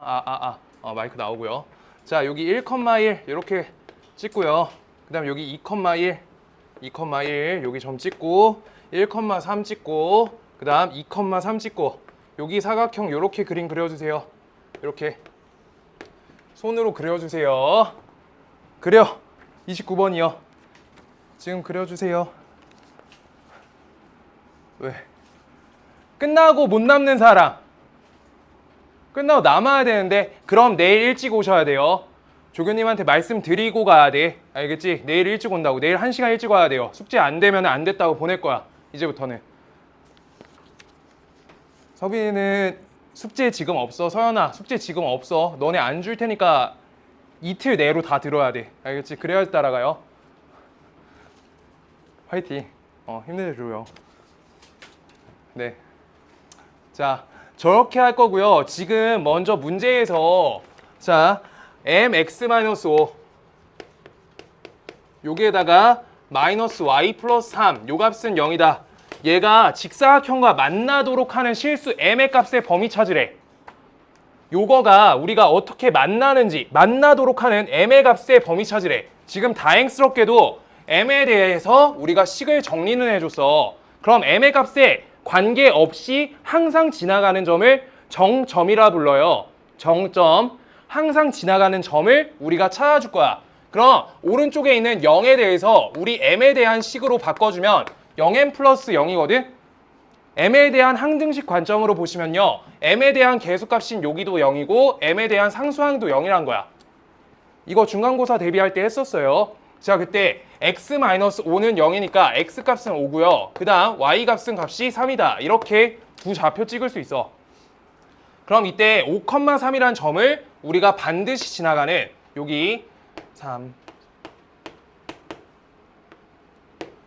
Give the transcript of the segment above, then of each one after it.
마이크 나오고요. 자, 여기 1,1 이렇게 찍고요. 그 다음 여기 2,1, 2,1 여기 점 찍고 1,3 찍고 그 다음 2,3 찍고 여기 사각형 이렇게 그림 그려주세요. 이렇게 손으로 그려주세요. 그려. 29번이요. 지금 그려주세요. 왜? 끝나고 못 남는 사람. 끝나고 남아야 되는데 그럼 내일 일찍 오셔야 돼요. 조교님한테 말씀드리고 가야 돼. 알겠지? 내일 일찍 온다고. 내일 1시간 일찍 와야 돼요. 숙제 안 되면 안 됐다고 보낼 거야. 이제부터는. 서빈이는 숙제 지금 없어. 서연아, 숙제 지금 없어. 너네 안 줄 테니까 이틀 내로 다 들어야 돼. 알겠지? 그래야지 따라가요. 화이팅. 힘내줘요. 네. 자, 저렇게 할 거고요. 지금 먼저 문제에서 자, mx-5 여기에다가 마이너스 y 플러스 3 요 값은 0이다. 얘가 직사각형과 만나도록 하는 실수 m의 값의 범위 찾으래. 요거가 우리가 어떻게 만나는지 만나도록 하는 m의 값의 범위 찾으래. 지금 다행스럽게도 m에 대해서 우리가 식을 정리는 해줬어. 그럼 m의 값에 관계없이 항상 지나가는 점을 정점이라 불러요. 정점, 항상 지나가는 점을 우리가 찾아줄 거야. 그럼 오른쪽에 있는 0에 대해서 우리 m에 대한 식으로 바꿔주면 0m 플러스 0이거든? m에 대한 항등식 관점으로 보시면요. m에 대한 계수값인 여기도 0이고 m에 대한 상수항도 0이란 거야. 이거 중간고사 대비할 때 했었어요. 자, 그때 x-5는 0이니까 x값은 5고요. 그 다음 y값은 값이 3이다. 이렇게 두 좌표 찍을 수 있어. 그럼 이때 5,3이라는 점을 우리가 반드시 지나가는 여기 3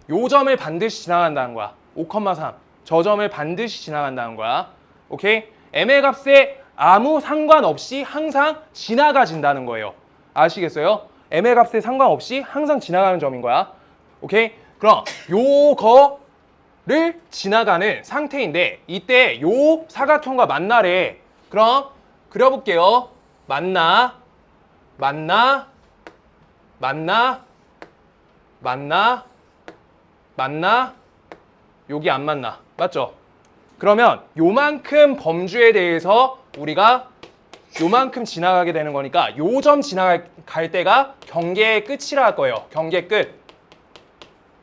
요 점을 반드시 지나간다는 거야. 5,3 저 점을 반드시 지나간다는 거야. 오케이? m의 값에 아무 상관없이 항상 지나가진다는 거예요. 아시겠어요? m의 값에 상관없이 항상 지나가는 점인 거야. 오케이? 그럼 요거를 지나가는 상태인데 이때 요 사각형과 만나래. 그럼 그려볼게요. 만나 여기 안 만나. 맞죠? 그러면 요만큼 범주에 대해서 우리가 요만큼 지나가게 되는 거니까 요 점 지나갈 때가 경계의 끝이라 할 거예요. 경계 끝.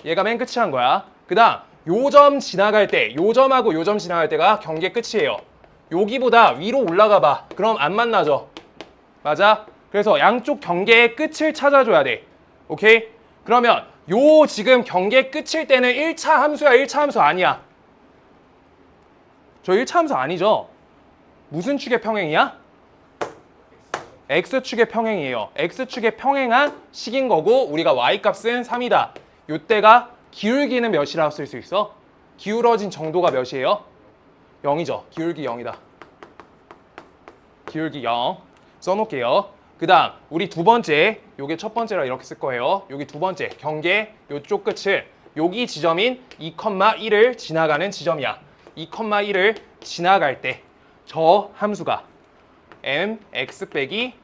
얘가 맨 끝이란 거야. 그 다음 요 점 지나갈 때, 요 점하고 요 점 지나갈 때가 경계 끝이에요. 여기보다 위로 올라가 봐. 그럼 안 만나죠. 맞아? 그래서 양쪽 경계의 끝을 찾아줘야 돼. 오케이? 그러면 요 지금 경계 끝일 때는 1차 함수야, 1차 함수 아니야? 저 1차 함수 아니죠? 무슨 축의 평행이야? x축의 평행이에요. x축의 평행한 식인 거고 우리가 y값은 3이다. 요때가 기울기는 몇이라고 쓸 수 있어? 기울어진 정도가 몇이에요? 0이죠. 기울기 0이다. 기울기 0 써놓을게요. 그 다음 우리 두 번째, 요게 첫 번째라 이렇게 쓸 거예요. 여기 두 번째 경계 요쪽 끝을 여기 지점인 2,1을 지나가는 지점이야. 2,1을 지나갈 때 저 함수가 mx 빼기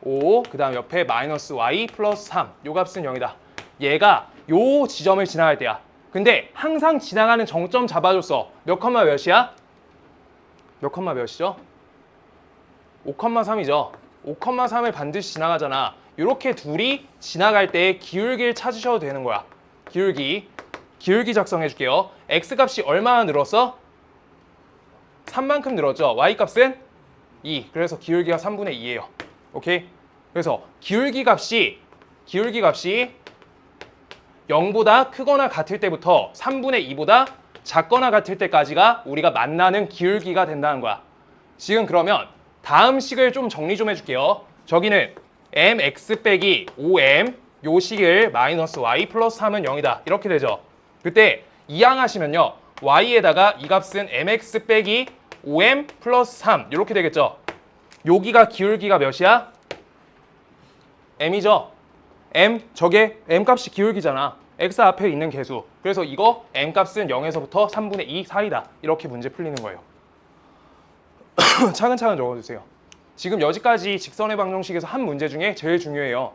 5, 그 다음 옆에 마이너스 y 플러스 3 요 값은 0이다. 얘가 요 지점을 지나갈 때야. 근데 항상 지나가는 정점 잡아줬어. 몇 컴마 몇이야? 몇 컴마 몇이죠? 5,3이죠. 5,3을 반드시 지나가잖아. 이렇게 둘이 지나갈 때 기울기를 찾으셔도 되는 거야. 기울기 작성해 줄게요. x값이 얼마나 늘었어? 3만큼 늘었죠. y값은 2. 그래서 기울기가 3분의 2예요. 오케이? 그래서 기울기 값이 0보다 크거나 같을 때부터 3분의 2보다 작거나 같을 때까지가 우리가 만나는 기울기가 된다는 거야. 지금 그러면 다음 식을 좀 정리 좀 해줄게요. 저기는 mx 빼기 5m 요 식을 마이너스 y 플러스 3은 0이다. 이렇게 되죠. 그때 이항하시면요. y에다가 이 값은 mx 빼기 5m 플러스 3 이렇게 되겠죠. 여기가 기울기가 몇이야? m이죠. 저게 m값이 기울기잖아. x 앞에 있는 개수. 그래서 이거 m값은 0에서부터 3분의 2 사이다. 이렇게 문제 풀리는 거예요. 차근차근 적어주세요. 지금 여기까지 직선의 방정식에서 한 문제 중에 제일 중요해요.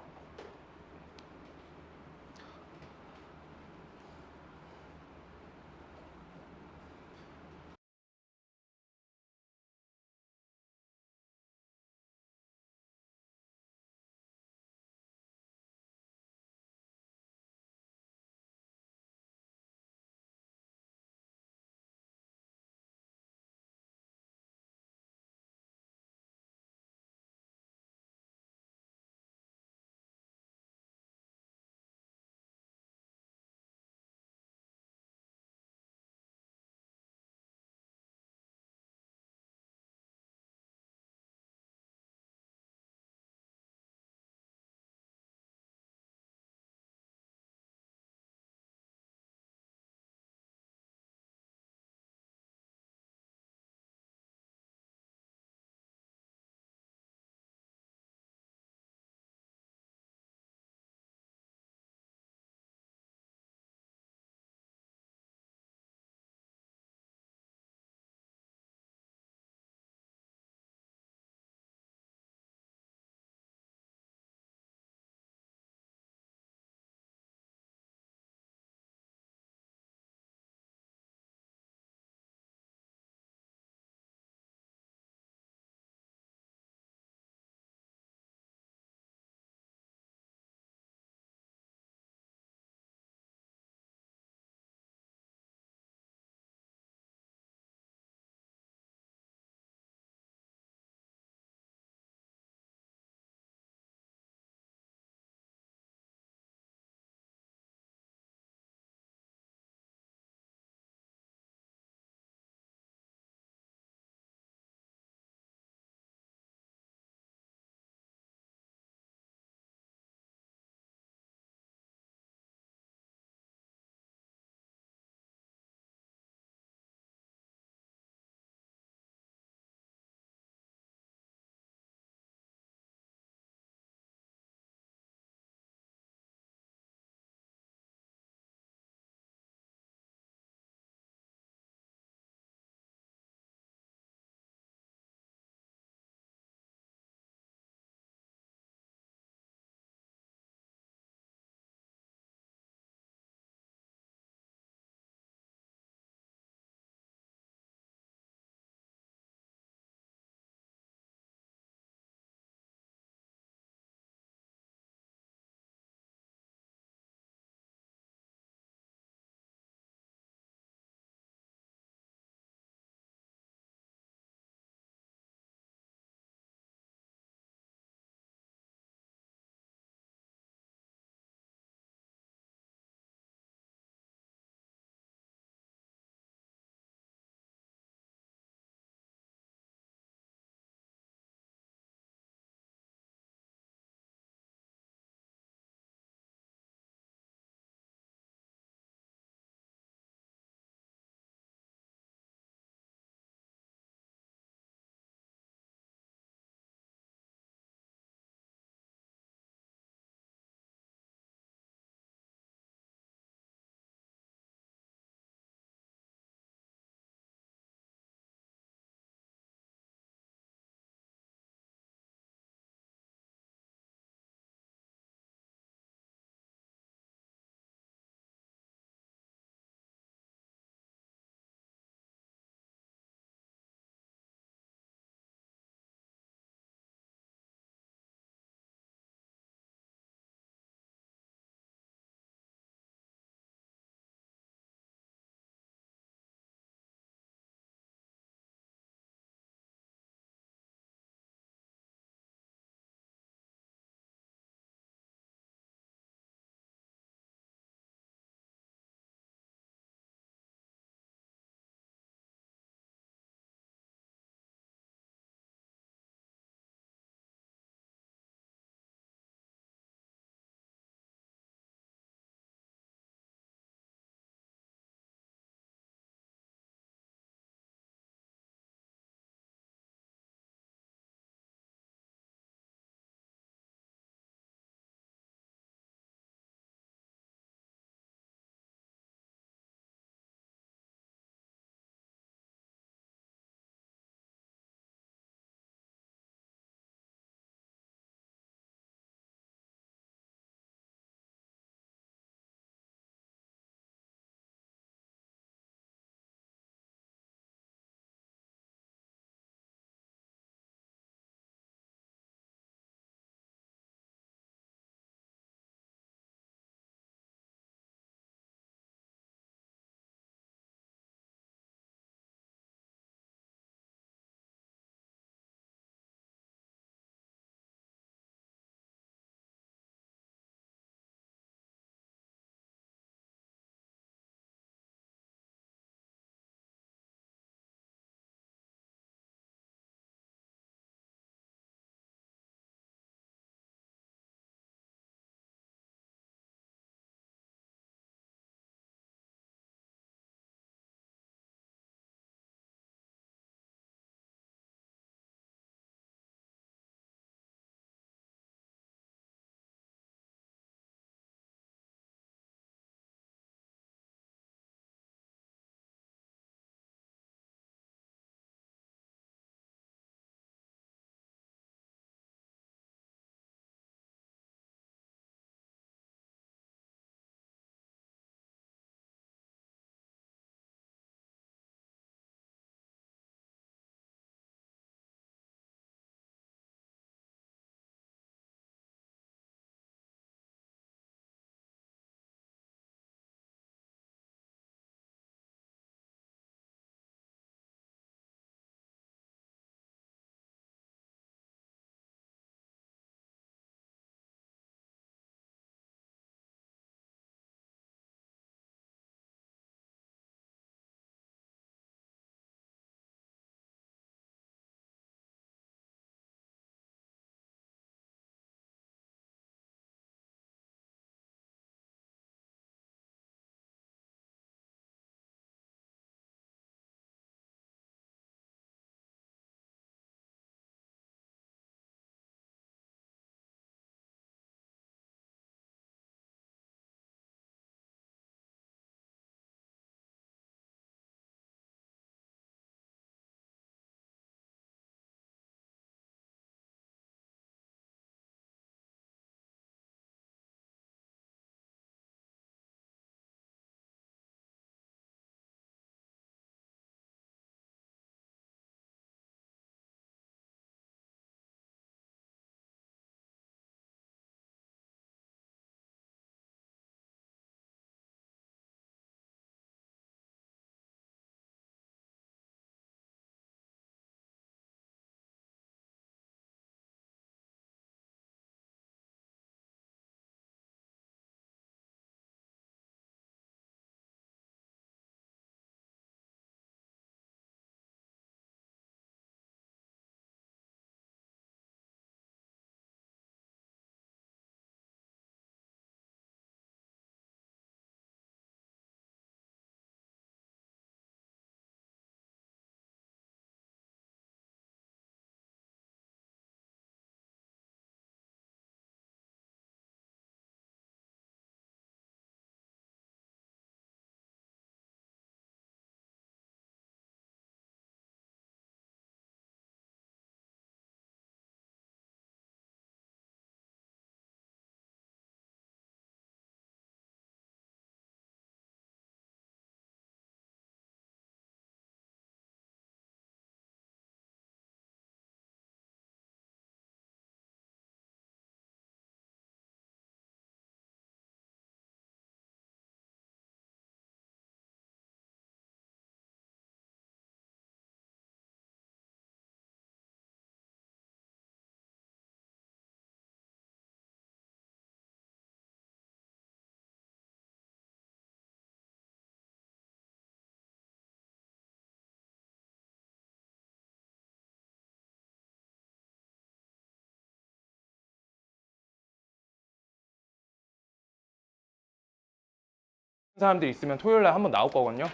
사람들이 있으면 토요일 날 한번 나올 거거든요.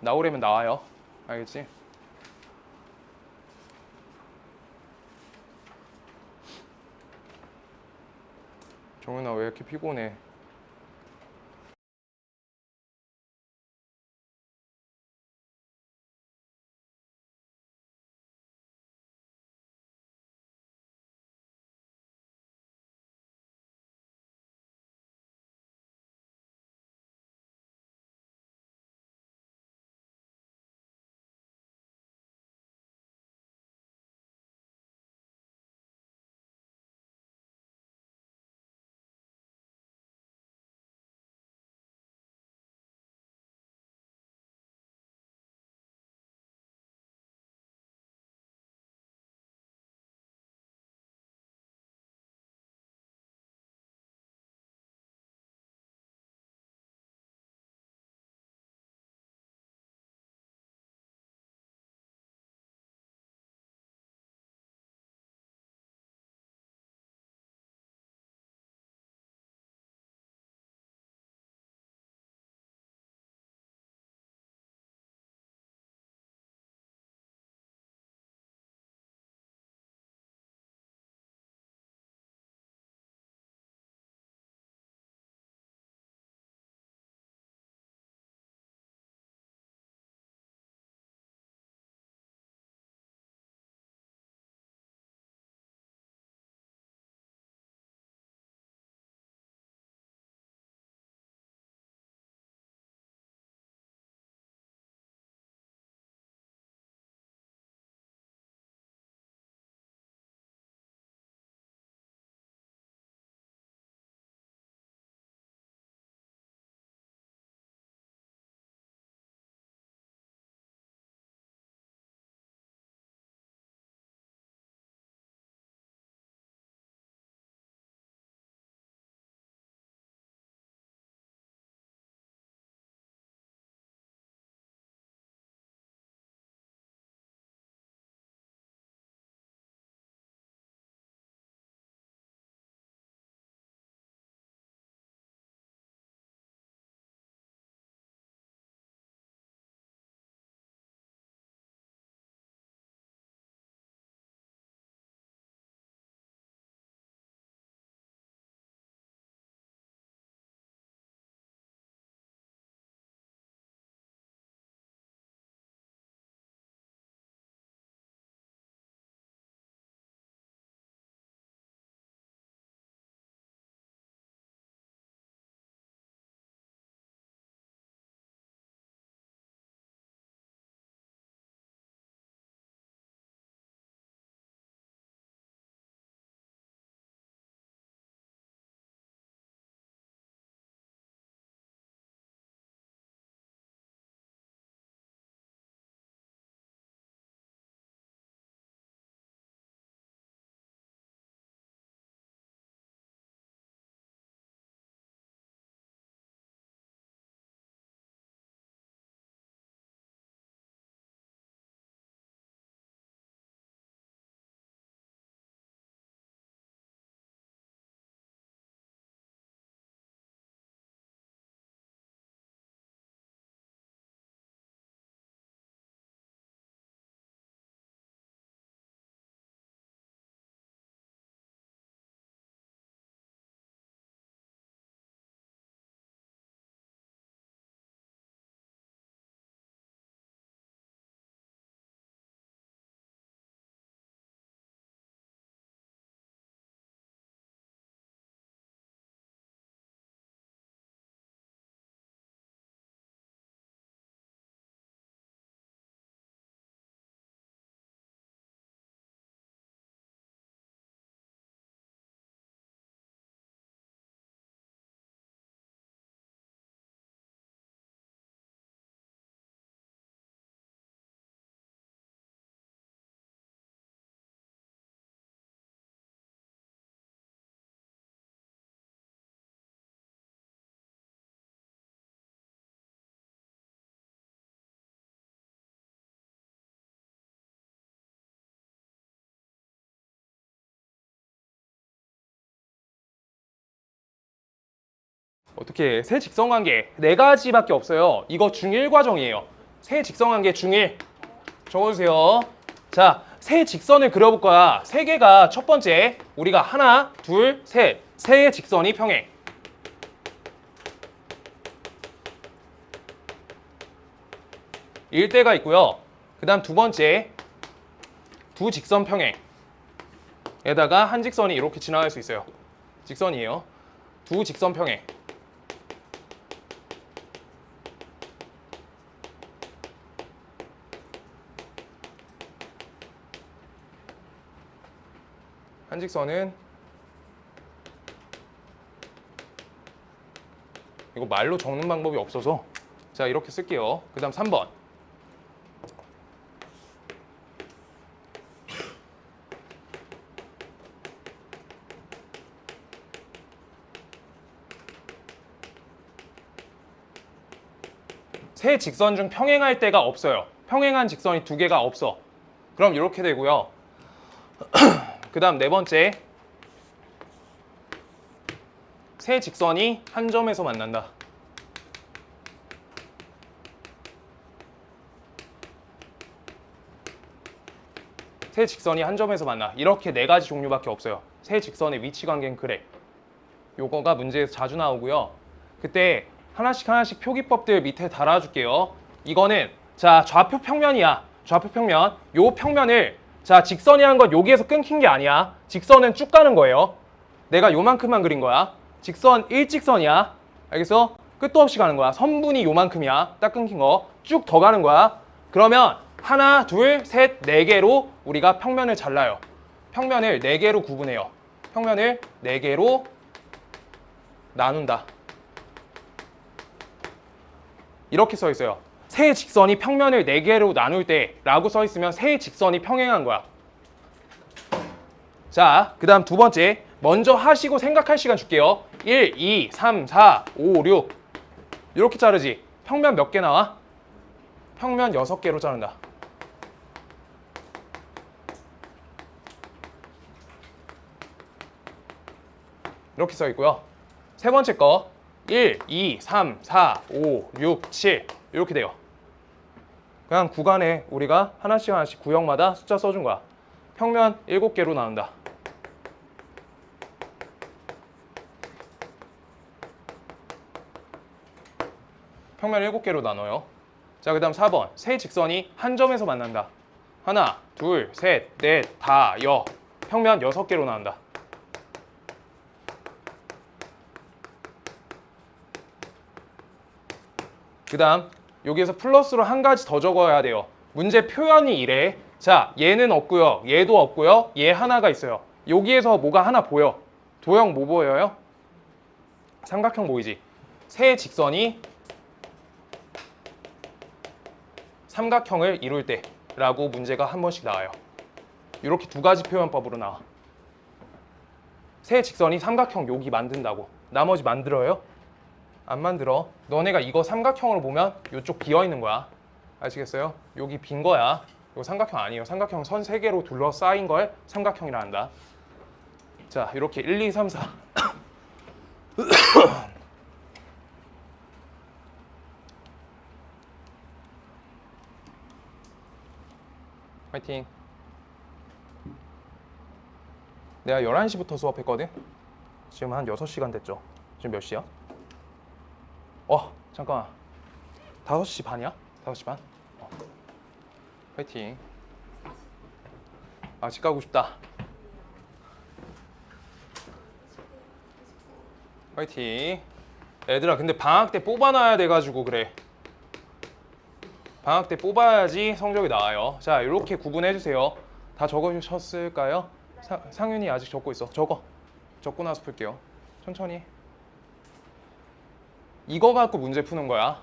나오려면 나와요. 알겠지? 정윤아 왜 이렇게 피곤해? 어떻게 세 직선관계 네 가지밖에 없어요. 이거 중1 과정이에요. 세 직선관계 중1 적어주세요. 자, 세 직선을 그려볼 거야. 세 개가 첫 번째 우리가 하나, 둘, 셋. 세 직선이 평행. 일대가 있고요. 그 다음 두 번째 두 직선 평행. 에다가 한 직선이 이렇게 지나갈 수 있어요. 직선이에요. 두 직선 평행. 한 직선은 이거 말로 적는 방법이 없어서 자 이렇게 쓸게요. 그 다음 3번 세 직선 중 평행할 때가 없어요. 평행한 직선이 두 개가 없어. 그럼 이렇게 되고요. 그 다음 네 번째 세 직선이 한 점에서 만난다. 세 직선이 한 점에서 만나. 이렇게 네 가지 종류밖에 없어요. 세 직선의 위치 관계는 그래. 요거가 문제에서 자주 나오고요. 그때 하나씩 표기법들 밑에 달아줄게요. 이거는 자 좌표 평면이야. 좌표 평면. 요 평면을 자 직선이란 건 여기에서 끊긴 게 아니야. 직선은 쭉 가는 거예요. 내가 요만큼만 그린 거야. 직선 일직선이야. 알겠어? 끝도 없이 가는 거야. 선분이 요만큼이야. 딱 끊긴 거. 쭉 더 가는 거야. 그러면 하나, 둘, 셋, 네 개로 우리가 평면을 잘라요. 평면을 네 개로 구분해요. 평면을 네 개로 나눈다. 이렇게 써 있어요. 세 직선이 평면을 네 개로 나눌 때 라고 써 있으면 세 직선이 평행한 거야. 자, 그 다음 두 번째. 먼저 하시고 생각할 시간 줄게요. 1, 2, 3, 4, 5, 6 이렇게 자르지. 평면 몇 개 나와? 평면 6개로 자른다. 이렇게 써 있고요. 세 번째 거 1, 2, 3, 4, 5, 6, 7 이렇게 돼요. 그냥 구간에 우리가 하나씩 구역마다 숫자 써준 거야. 평면 7개로 나눈다. 평면 7개로 나눠요. 자, 그 다음 4번 세 직선이 한 점에서 만난다. 하나, 둘, 셋, 넷, 다, 여 평면 6개로 나눈다. 그 다음 여기에서 플러스로 한 가지 더 적어야 돼요. 문제 표현이 이래. 자, 얘는 없고요. 얘도 없고요. 얘 하나가 있어요. 여기에서 뭐가 하나 보여. 도형 뭐 보여요? 삼각형 보이지? 세 직선이 삼각형을 이룰 때 라고 문제가 한 번씩 나와요. 이렇게 두 가지 표현법으로 나와. 세 직선이 삼각형 여기 만든다고. 나머지 만들어요? 안 만들어. 너네가 이거 삼각형으로 보면 이쪽 비어있는 거야. 아시겠어요? 여기 빈 거야. 이거 삼각형 아니에요. 삼각형 선 3개로 둘러싸인 걸 삼각형이라 한다. 자, 이렇게 1, 2, 3, 4 화이팅. 내가 11시부터 수업했거든. 지금 한 6시간 됐죠. 지금 몇 시야? 잠깐만. 5시 반이야? 5시 반? 화이팅. 집 가고 싶다. 화이팅. 애들아, 근데 방학 때 뽑아놔야 돼가지고 그래. 방학 때 뽑아야지 성적이 나와요. 자, 이렇게 구분해주세요. 다 적으셨을까요? 상윤이 아직 적고 있어. 적고 나서 풀게요. 천천히. 이거 갖고 문제 푸는 거야.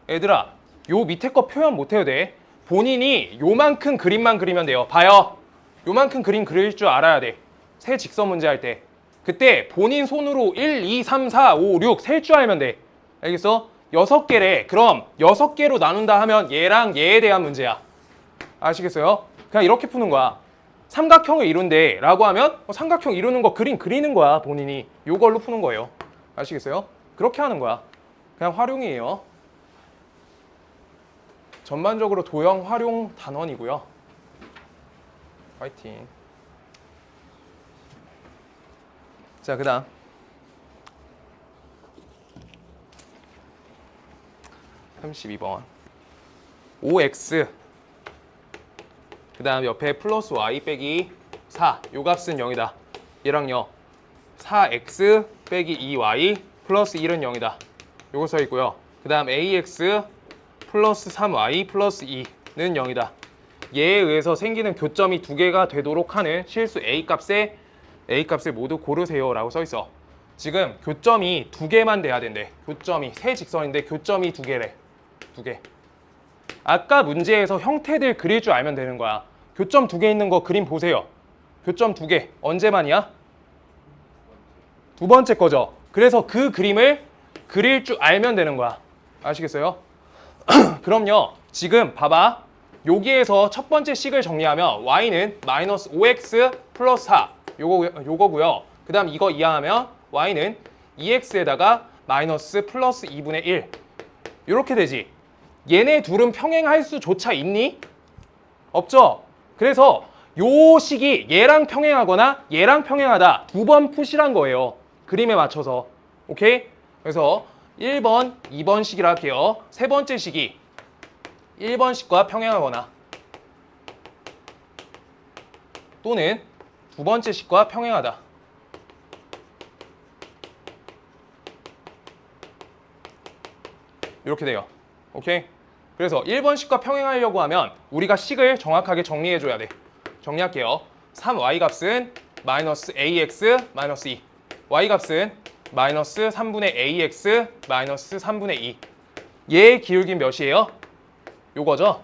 애들아, 요 밑에 거 표현 못 해도 돼. 본인이 요만큼 그림만 그리면 돼요. 봐요. 요만큼 그림 그릴 줄 알아야 돼. 세 직선 문제 할 때. 그때 본인 손으로 1, 2, 3, 4, 5, 6 셀 줄 알면 돼. 알겠어? 6개래. 그럼 6개로 나눈다 하면 얘랑 얘에 대한 문제야. 아시겠어요? 그냥 이렇게 푸는 거야. 삼각형을 이룬대 라고 하면 삼각형 이루는 거 그림 그리는 거야. 본인이. 요걸로 푸는 거예요. 아시겠어요? 그렇게 하는 거야. 그냥 활용이에요. 전반적으로 도형 활용 단원이고요. 파이팅. 자, 그 다음 32번 5x 그 다음 옆에 플러스 y 빼기 4 요 값은 0이다. 얘랑요 4x 빼기 2y 플러스 1은 0이다. 요거 써 있고요. 그 다음 ax 플러스 3y 플러스 2는 0이다. 얘에 의해서 생기는 교점이 두 개가 되도록 하는 실수 a값을 모두 고르세요 라고 써 있어. 지금 교점이 두 개만 돼야 된대. 교점이 세 직선인데 교점이 두 개래. 두 개. 아까 문제에서 형태들 그릴 줄 알면 되는 거야. 교점 두 개 있는 거 그림 보세요. 교점 두 개. 언제만이야? 두 번째 거죠. 그래서 그 그림을 그릴 줄 알면 되는 거야. 아시겠어요? 그럼요. 지금 봐봐. 여기에서 첫 번째 식을 정리하면 y는 마이너스 5x 플러스 4 요거고요. 그 다음 이거 이항하면 y는 2x에다가 마이너스 플러스 2분의 1 이렇게 되지. 얘네 둘은 평행할 수조차 있니? 없죠? 그래서 요 식이 얘랑 평행하거나 얘랑 평행하다 두 번 푸시란 거예요. 그림에 맞춰서. 오케이? 그래서 1번, 2번 식이라 할게요. 세 번째 식이 1번 식과 평행하거나 또는 두 번째 식과 평행하다. 이렇게 돼요. 오케이? 그래서 1번 식과 평행하려고 하면 우리가 식을 정확하게 정리해줘야 돼. 정리할게요. 3y 값은 마이너스 ax 마이너스 2 y 값은 마이너스 3분의 ax 마이너스 3분의 2 얘의 기울기 몇이에요? 요거죠?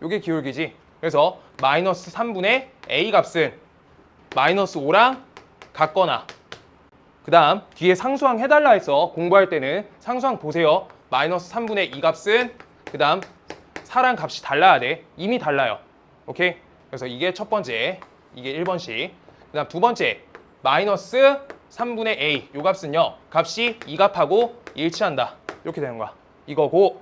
요게 기울기지. 그래서 마이너스 3분의 a 값은 마이너스 5랑 같거나 그 다음 뒤에 상수항 해달라 해서 공부할 때는 상수항 보세요. 마이너스 3분의 2 값은 그 다음 4랑 값이 달라야 돼. 이미 달라요. 오케이? 그래서 이게 첫 번째, 이게 1번식. 그 다음 두 번째, 마이너스 3분의 a 요 값은요. 값이 이 값하고 일치한다. 이렇게 되는 거야. 이거고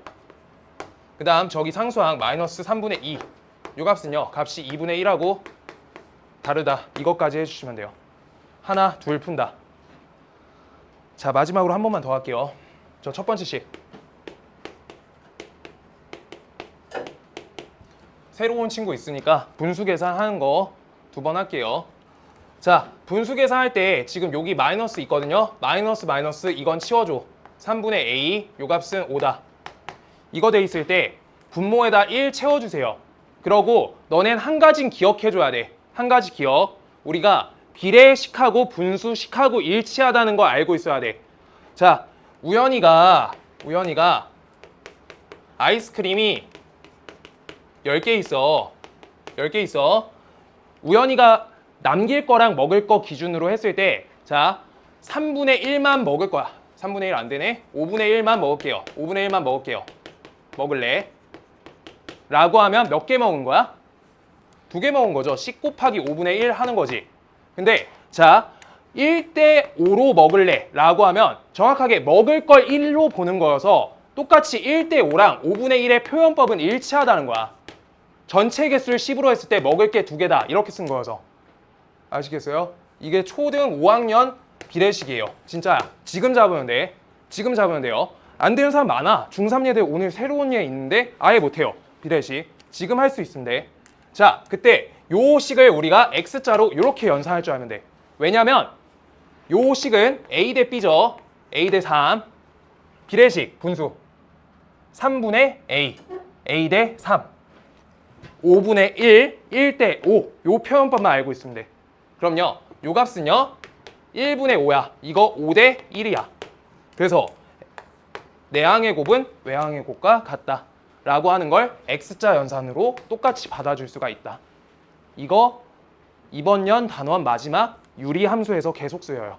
그 다음 저기 상수항 마이너스 3분의 2 요 값은요. 값이 2분의 1하고 다르다. 이것까지 해주시면 돼요. 하나, 둘 푼다. 자, 마지막으로 한 번만 더 할게요. 저 첫 번째 식. 새로운 친구 있으니까 분수 계산하는 거 두 번 할게요. 자, 분수 계산할 때 지금 여기 마이너스 있거든요. 마이너스 이건 치워줘. 3분의 a 요 값은 5다. 이거 돼 있을 때 분모에다 1 채워주세요. 그러고 너넨 한 가지는 기억해줘야 돼. 한 가지 기억. 우리가 비례식하고 분수식하고 일치하다는 거 알고 있어야 돼. 자, 우연이가 아이스크림이 10개 있어. 10개 있어. 우연이가 남길 거랑 먹을 거 기준으로 했을 때 자, 3분의 1만 먹을 거야. 3분의 1 안 되네. 5분의 1만 먹을게요. 5분의 1만 먹을게요. 먹을래? 라고 하면 몇 개 먹은 거야? 2개 먹은 거죠. 10 곱하기 5분의 1 하는 거지. 근데 자, 1대 5로 먹을래? 라고 하면 정확하게 먹을 걸 1로 보는 거여서 똑같이 1대 5랑 5분의 1의 표현법은 일치하다는 거야. 전체 개수를 10으로 했을 때 먹을 게 2개다. 이렇게 쓴 거여서. 아시겠어요? 이게 초등 5학년 비례식이에요. 진짜야. 지금 잡으면 돼. 지금 잡으면 돼요. 안 되는 사람 많아. 중3 얘들 오늘 새로운 얘 있는데 아예 못해요. 비례식. 지금 할 수 있는데. 자, 그때 요 식을 우리가 X자로 이렇게 연산할 줄 알면 돼. 왜냐면 요 식은 A 대 B죠. A 대 3. 비례식, 분수. 3분의 A 대 3. 5분의 1, 1대 5. 요 표현법만 알고 있으면 돼. 그럼요. 요 값은요. 1분의 5야. 이거 5대 1이야. 그래서 내항의 곱은 외항의 곱과 같다. 라고 하는 걸 X자 연산으로 똑같이 받아줄 수가 있다. 이거 이번 년 단원 마지막 유리함수에서 계속 쓰여요.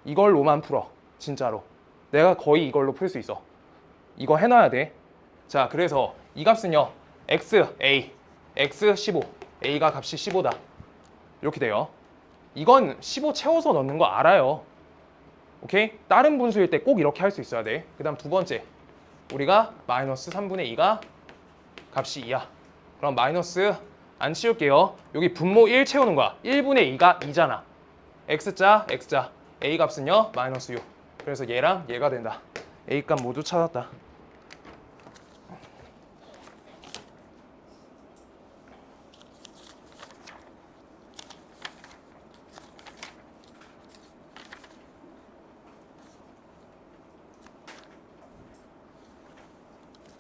이걸로만 풀어. 진짜로. 내가 거의 이걸로 풀 수 있어. 이거 해놔야 돼. 자, 그래서 이 값은요. X 15. A가 값이 15다. 이렇게 돼요. 이건 15 채워서 넣는 거 알아요. 오케이? 다른 분수일 때 꼭 이렇게 할 수 있어야 돼. 그 다음 두 번째, 우리가 마이너스 3분의 2가 값이 2야. 그럼 마이너스 안 치울게요. 여기 분모 1 채우는 거야. 1분의 2가 2잖아. x자, x자. a 값은요, 마이너스 6. 그래서 얘랑 얘가 된다. a 값 모두 찾았다.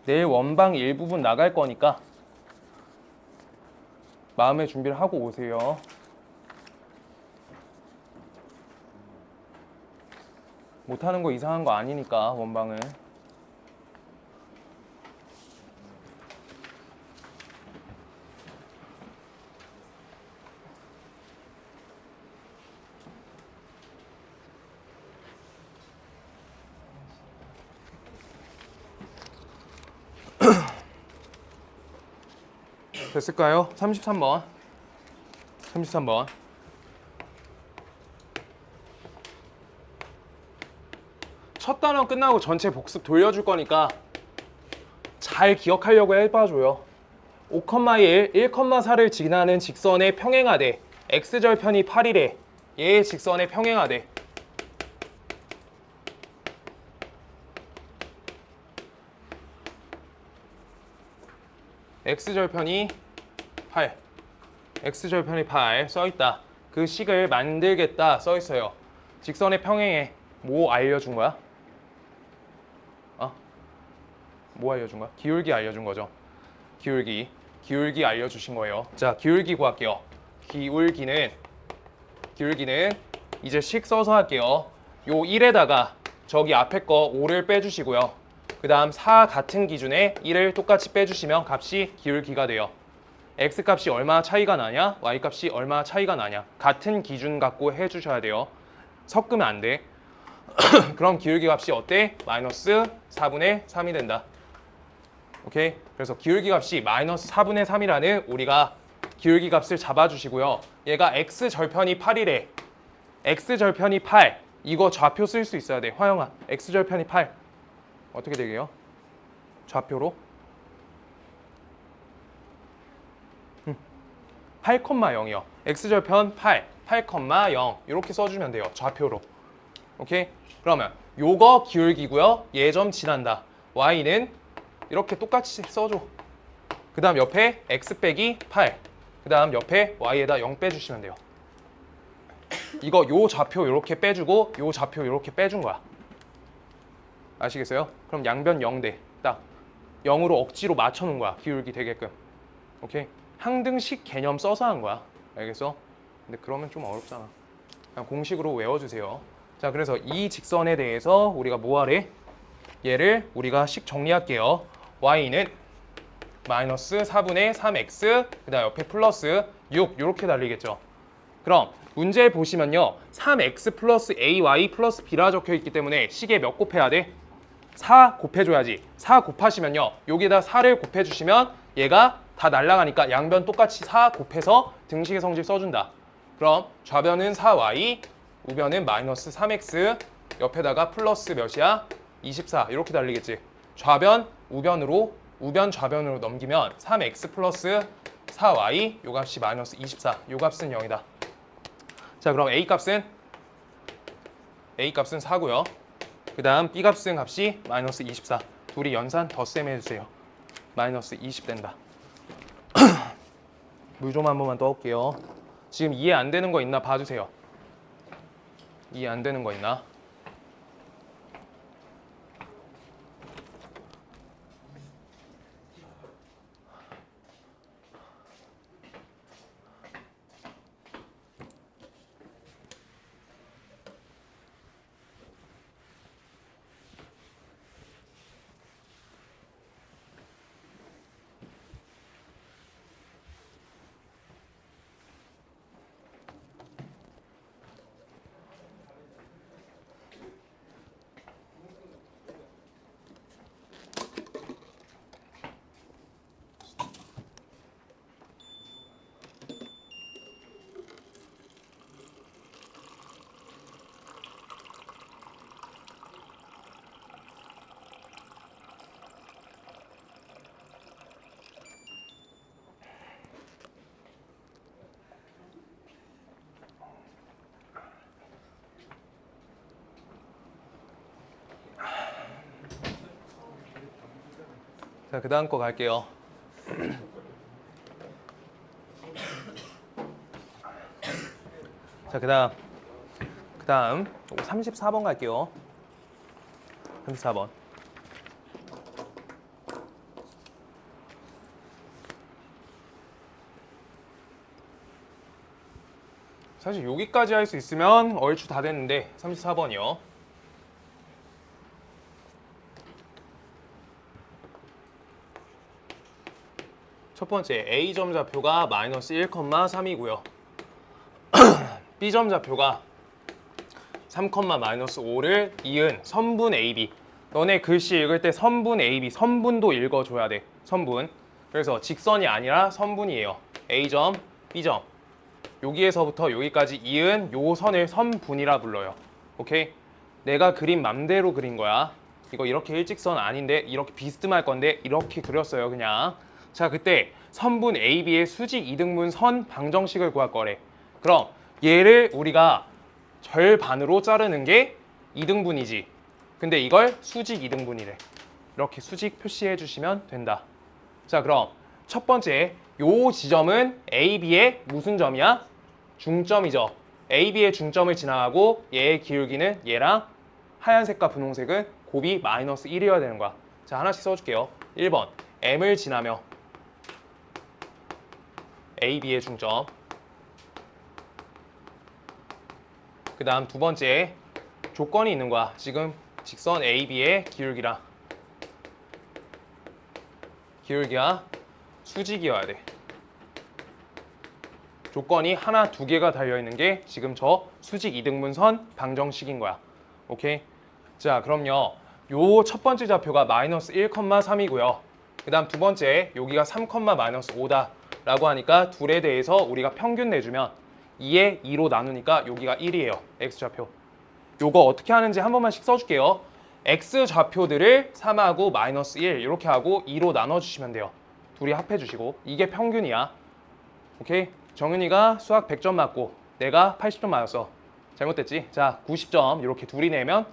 내일 원방 일부분 나갈 거니까 마음의 준비를 하고 오세요. 못하는 거 이상한 거 아니니까 원방은. 됐을까요? 33번. 33번. 첫 단원 끝나고 전체 복습 돌려줄 거니까 잘 기억하려고 해봐줘요. 5,1, 1,4를 지나는 직선의 평행하대. x절편이 8이래. 얘의 직선의 평행하대. x절편이 8. x절편이 8 써있다. 그 식을 만들겠다 써있어요. 직선의 평행에 뭐 알려준 거야? 뭐 알려준 거야? 기울기 알려준 거죠. 기울기 알려주신 거예요. 자, 기울기 구할게요. 기울기는 이제 식 써서 할게요. 요 1에다가 저기 앞에 거 5를 빼주시고요. 그 다음 4 같은 기준에 1을 똑같이 빼주시면 값이 기울기가 돼요. x 값이 얼마 차이가 나냐, y 값이 얼마 차이가 나냐, 같은 기준 갖고 해주셔야 돼요. 섞으면 안 돼. 그럼 기울기 값이 어때? 마이너스 4분의 3이 된다. 오케이? 그래서 기울기 값이 마이너스 4분의 3이라는 우리가 기울기 값을 잡아주시고요. 얘가 x절편이 8이래. x절편이 8. 이거 좌표 쓸 수 있어야 돼. 화영아, x절편이 8. 어떻게 되게요? 좌표로 8,0이요. x절편 8, 8,0 이렇게 써주면 돼요. 좌표로. 오케이? 그러면 요거 기울기고요. 얘점 지난다. y는 이렇게 똑같이 써줘. 그 다음 옆에 x 빼기 8. 그 다음 옆에 y에다 0 빼주시면 돼요. 이거 요 좌표 이렇게 빼주고 요 좌표 이렇게 빼준 거야. 아시겠어요? 그럼 양변 0대. 딱 0으로 억지로 맞춰놓은 거야. 기울기 되게끔. 오케이? 항등식 개념 써서 한 거야. 알겠어? 근데 그러면 좀 어렵잖아. 그냥 공식으로 외워주세요. 자, 그래서 이 직선에 대해서 우리가 뭐 하래? 얘를 우리가 식 정리할게요. y는 마이너스 4분의 3x, 그 다음 옆에 플러스 6 이렇게 달리겠죠. 그럼 문제 보시면요. 3x 플러스 ay 플러스 b라 적혀 있기 때문에 식에 몇 곱해야 돼? 4 곱해줘야지. 4 곱하시면요. 여기다 4를 곱해주시면 얘가 다 날아가니까 양변 똑같이 4 곱해서 등식의 성질 써준다. 그럼 좌변은 4y, 우변은 마이너스 3x, 옆에다가 플러스 몇이야? 24 이렇게 달리겠지. 좌변, 우변으로, 우변 좌변으로 넘기면 3x 플러스 4y, 요 값이 마이너스 24, 요 값은 0이다. 자, 그럼 a 값은 4고요. 그 다음 b 값은 값이 마이너스 24. 둘이 연산 덧셈 해주세요. 마이너스 20 된다. 물 좀 한 번만 떠올게요. 지금 이해 안 되는 거 있나 봐주세요. 이해 안 되는 거 있나? 자, 그 다음 거 갈게요. 자, 그 다음 34번 갈게요. 34번. 사실 여기까지 할 수 있으면 얼추 다 됐는데 34번이요. 첫 번째 A점 좌표가 마이너스 1,3이고요. B점 좌표가 3,-5를 이은 선분 AB. 너네 글씨 읽을 때 선분 AB, 선분도 읽어줘야 돼. 선분. 그래서 직선이 아니라 선분이에요. A점, B점. 여기에서부터 여기까지 이은 요 선을 선분이라 불러요. 오케이? 내가 그린 맘대로 그린 거야. 이거 이렇게 일직선 아닌데 이렇게 비스듬할 건데 이렇게 그렸어요 그냥. 자, 그때 선분 AB의 수직 이등분 선 방정식을 구할 거래. 그럼 얘를 우리가 절반으로 자르는 게 이등분이지. 근데 이걸 수직 이등분이래. 이렇게 수직 표시해 주시면 된다. 자, 그럼 첫 번째 요 지점은 AB의 무슨 점이야? 중점이죠. AB의 중점을 지나가고 얘의 기울기는 얘랑 하얀색과 분홍색은 곱이 마이너스 1이어야 되는 거야. 자, 하나씩 써줄게요. 1번 M을 지나며 AB의 중점. 그 다음 두 번째 조건이 있는 거야. 지금 직선 AB의 기울기가 수직이어야 돼. 조건이 하나, 두 개가 달려있는 게 지금 저 수직 이등분선 방정식인 거야. 오케이? 자, 그럼요. 요 첫 번째 좌표가 마이너스 1,3이고요. 그 다음 두 번째 여기가 3,-5다 라고 하니까 둘에 대해서 우리가 평균 내주면 2에 2로 나누니까 여기가 1이에요. X좌표. 요거 어떻게 하는지 한 번만씩 써줄게요. X좌표들을 3하고 마이너스 1 이렇게 하고 2로 나눠주시면 돼요. 둘이 합해주시고. 이게 평균이야. 오케이? 정윤이가 수학 100점 맞고 내가 80점 맞았어. 잘못됐지? 자, 90점 이렇게 둘이 내면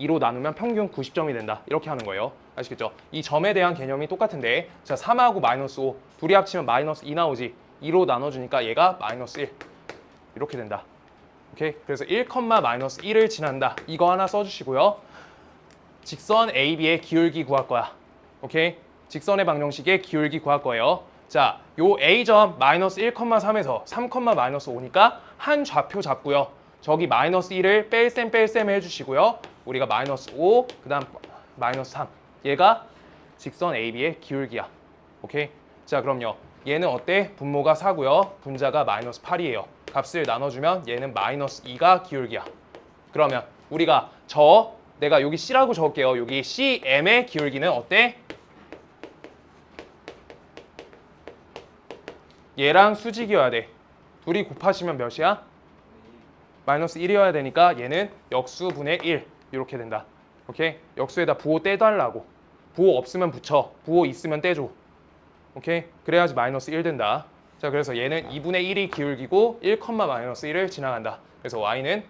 2로 나누면 평균 90점이 된다. 이렇게 하는 거예요. 아시겠죠? 이 점에 대한 개념이 똑같은데 자, 3하고 마이너스 5 둘이 합치면 마이너스 2 나오지. 2로 나눠주니까 얘가 마이너스 1 이렇게 된다. 오케이? 그래서 1,-1을 지난다. 이거 하나 써주시고요. 직선 AB의 기울기 구할 거야. 오케이? 직선의 방정식의 기울기 구할 거예요. 자, 요 A점 마이너스 1,3에서 3,-5니까 한 좌표 잡고요. 저기 마이너스 1을 뺄셈 해주시고요. 우리가 마이너스 5, 그 다음 마이너스 3. 얘가 직선 AB의 기울기야. 오케이? 자, 그럼요. 얘는 어때? 분모가 4고요. 분자가 마이너스 8이에요. 값을 나눠주면 얘는 마이너스 2가 기울기야. 그러면 우리가 내가 여기 C라고 적을게요. 여기 CM의 기울기는 어때? 얘랑 수직이어야 돼. 둘이 곱하시면 몇이야? 마이너스 1이어야 되니까 얘는 역수분의 1 이렇게 된다. 오케이? 역수에다 부호 떼달라고. 부호 없으면 붙여. 부호 있으면 떼줘. 오케이? 그래야지 마이너스 1 된다. 자, 그래서 얘는 2분의 1이 기울기고 1,-1을 지나간다. 그래서 y는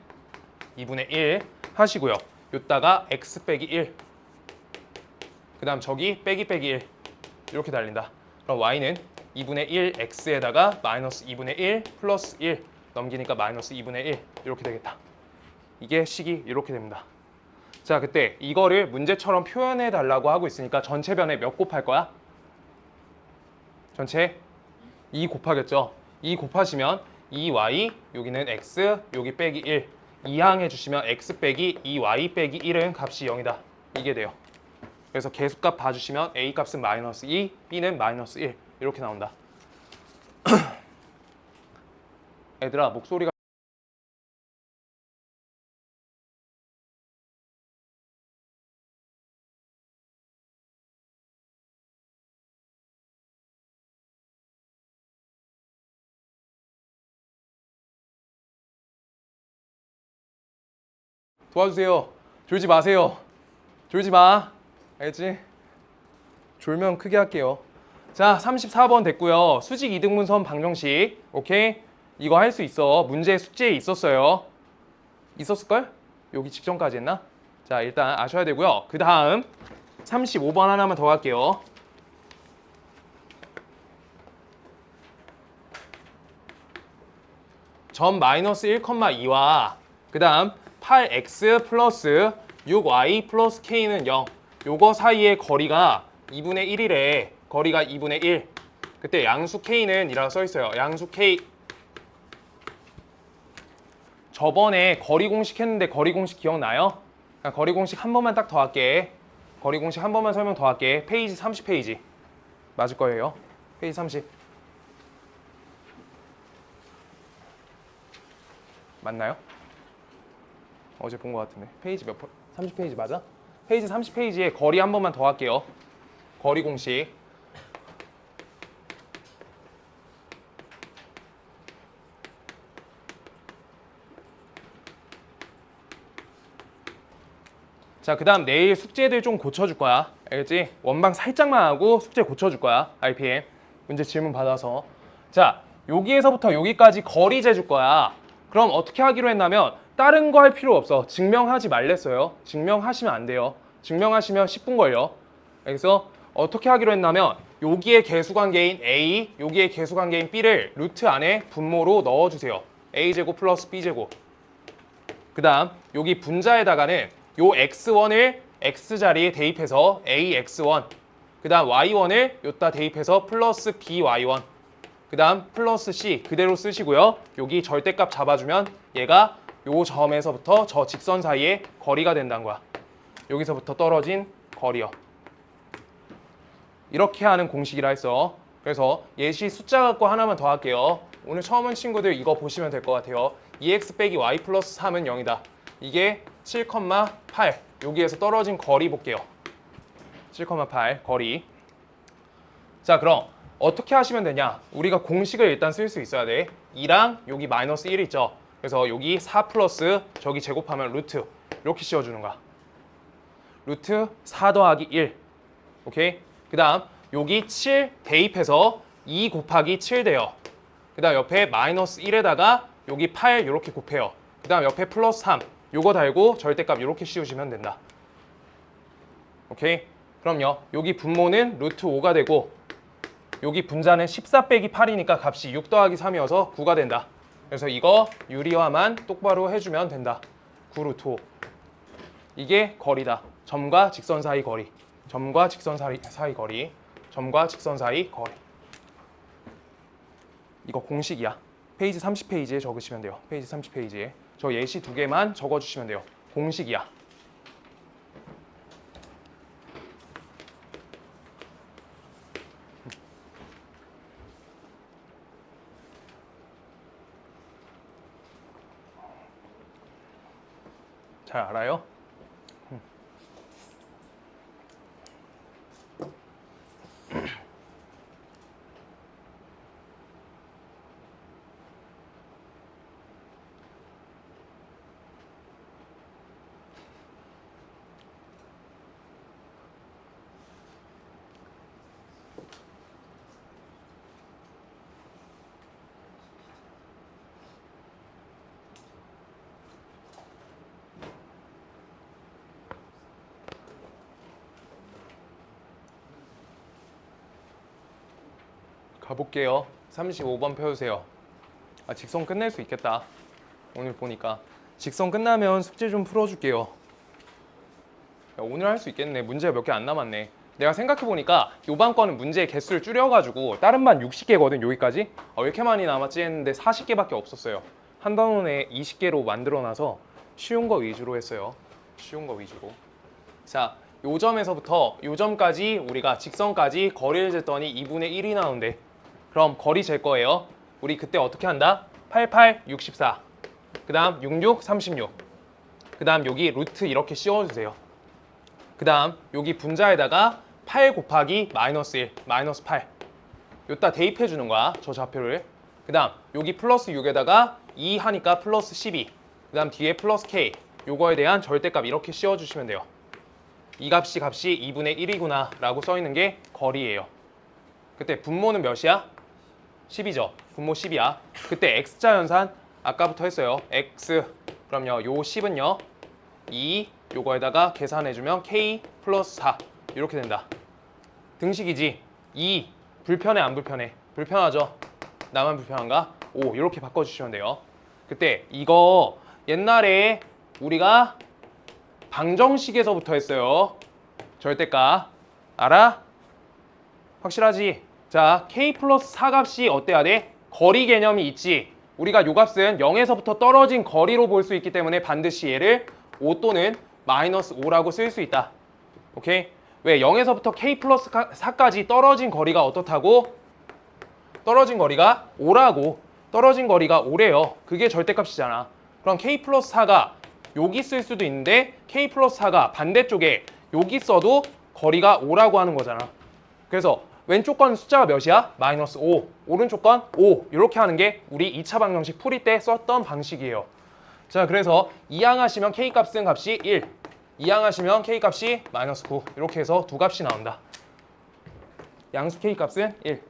2분의 1 하시고요. 요따가 x 빼기 1. 그 다음 저기 빼기 1 이렇게 달린다. 그럼 y는 2분의 1 x에다가 마이너스 2분의 1 플러스 1 넘기니까 마이너스 2분의 1 이렇게 되겠다. 이게 식이 이렇게 됩니다. 자, 그때 이거를 문제처럼 표현해 달라고 하고 있으니까 전체 변에 몇 곱할 거야? 전체 2 곱하겠죠. 2 곱하시면 2y 여기는 x 여기 빼기 1 이항 해주시면 x 빼기 2y 빼기 1은 값이 0이다. 이게 돼요. 그래서 계수값 봐주시면 a 값은 마이너스 2 b는 마이너스 1 이렇게 나온다. 얘들아, 목소리가 도와주세요. 졸지 마세요. 졸지 마. 알겠지? 졸면 크게 할게요. 자, 34번 됐고요. 수직 이등분선 방정식. 오케이? 이거 할 수 있어. 문제 숙제에 있었어요. 있었을걸? 여기 직전까지 했나? 자, 일단 아셔야 되고요. 그 다음 35번 하나만 더 할게요. 점 마이너스 1,2와 그 다음 8x 플러스 6y 플러스 k는 0. 요거 사이의 거리가 2분의 1이래. 거리가 2분의 1. 그때 양수 k는 이라고 써있어요. 양수 k. 저번에 거리 공식 했는데 거리 공식 기억나요? 거리 공식 한 번만 딱 더 할게. 거리 공식 한 번만 설명 더 할게. 페이지 30페이지. 맞을 거예요. 페이지 30. 맞나요? 어제 본 것 같은데. 페이지 몇 번? 30페이지 맞아? 페이지 30페이지에 거리 한 번만 더 할게요. 거리 공식. 자, 그 다음 내일 숙제들 좀 고쳐줄 거야. 알겠지? 원방 살짝만 하고 숙제 고쳐줄 거야. RPM. 문제 질문 받아서. 자, 여기에서부터 여기까지 거리 재줄 거야. 그럼 어떻게 하기로 했냐면 다른 거 할 필요 없어. 증명하지 말랬어요. 증명하시면 안 돼요. 증명하시면 10분 걸려. 그래서 어떻게 하기로 했냐면 여기에 계수관계인 A, 여기에 계수관계인 B를 루트 안에 분모로 넣어주세요. A제곱 플러스 B제곱. 그 다음 여기 분자에다가는 요 x1을 x자리에 대입해서 ax1, 그 다음 y1을 요따 대입해서 플러스 by1, 그 다음 플러스 c 그대로 쓰시고요. 여기 절대값 잡아주면 얘가 요 점에서부터 저 직선 사이의 거리가 된다는 거야. 여기서부터 떨어진 거리요. 이렇게 하는 공식이라 했어. 그래서 예시 숫자 갖고 하나만 더 할게요. 오늘 처음 온 친구들 이거 보시면 될 것 같아요. 2x 빼기 y 플러스 3은 0이다. 이게 7,8 여기에서 떨어진 거리 볼게요. 7,8 거리. 자, 그럼 어떻게 하시면 되냐? 우리가 공식을 일단 쓸 수 있어야 돼. 2랑 여기 마이너스 1 있죠? 그래서 여기 4 플러스 저기 제곱하면 루트 이렇게 씌워주는 거야. 루트 4 더하기 1. 오케이? 그 다음 여기 7 대입해서 2 곱하기 7 돼요. 그 다음 옆에 마이너스 1에다가 여기 8 이렇게 곱해요. 그 다음 옆에 플러스 3 요거 달고 절대값 이렇게 씌우시면 된다. 오케이? 그럼요. 여기 분모는 루트 5가 되고 여기 분자는 14 빼기 8이니까 값이 6 더하기 3이어서 9가 된다. 그래서 이거 유리화만 똑바로 해주면 된다. 9 루트 5. 이게 거리다. 점과 직선 사이 거리. 점과 직선 사이 거리. 점과 직선 사이 거리. 이거 공식이야. 페이지 30페이지에 적으시면 돼요. 페이지 30페이지에. 저 예시 2개만 적어주시면 돼요. 공식이야. 잘 알아요? 가볼게요. 35번 펴주세요. 아, 직선 끝낼 수 있겠다. 오늘 보니까. 직선 끝나면 숙제 좀 풀어줄게요. 야, 오늘 할 수 있겠네. 문제가 몇 개 안 남았네. 내가 생각해보니까 요번 거는 문제 개수를 줄여가지고 다른 반 60개거든, 여기까지. 왜 이렇게 많이 남았지 했는데 40개밖에 없었어요. 한 단원에 20개로 만들어놔서 쉬운 거 위주로 했어요. 쉬운 거 위주로. 자, 요 점에서부터 요 점까지 우리가 직선까지 거리를 쟀더니 2분의 1이 나오는데 그럼 거리 잴 거예요. 우리 그때 어떻게 한다? 88, 64. 그 다음 66, 36. 그 다음 여기 루트 이렇게 씌워주세요. 그 다음 여기 분자에다가 8 곱하기 마이너스 1, 마이너스 8. 요따 대입해 주는 거야, 저 좌표를. 그 다음 여기 플러스 6에다가 2 하니까 플러스 12. 그 다음 뒤에 플러스 K. 요거에 대한 절대값 이렇게 씌워주시면 돼요. 이 값이 2분의 1이구나 라고 써있는 게 거리예요. 그때 분모는 몇이야? 10이죠. 분모 10이야. 그때 X자 연산 아까부터 했어요. X. 그럼요. 요 10은요. 2 요거에다가 계산해주면 K 플러스 4 이렇게 된다. 등식이지. 2 불편해 안 불편해? 불편하죠. 나만 불편한가? 5 이렇게 바꿔주시면 돼요. 그때 이거 옛날에 우리가 방정식에서부터 했어요. 절대값. 알아? 확실하지? 자, k 플러스 4 값이 어때야 돼? 거리 개념이 있지. 우리가 요 값은 0에서부터 떨어진 거리로 볼 수 있기 때문에 반드시 얘를 5 또는 마이너스 5라고 쓸 수 있다. 오케이? 왜? 0에서부터 k 플러스 4까지 떨어진 거리가 어떻다고? 떨어진 거리가 5라고. 떨어진 거리가 5래요. 그게 절대값이잖아. 그럼 k 플러스 4가 여기 쓸 수도 있는데 k 플러스 4가 반대쪽에 여기 써도 거리가 5라고 하는 거잖아. 그래서 왼쪽 건 숫자가 몇이야? 마이너스 5. 오른쪽 건 5. 이렇게 하는 게 우리 2차 방정식 풀이 때 썼던 방식이에요. 자, 그래서 이항하시면 k 값은 값이 1. 이항하시면 k 값이 마이너스 9. 이렇게 해서 두 값이 나온다. 양수 k 값은 1.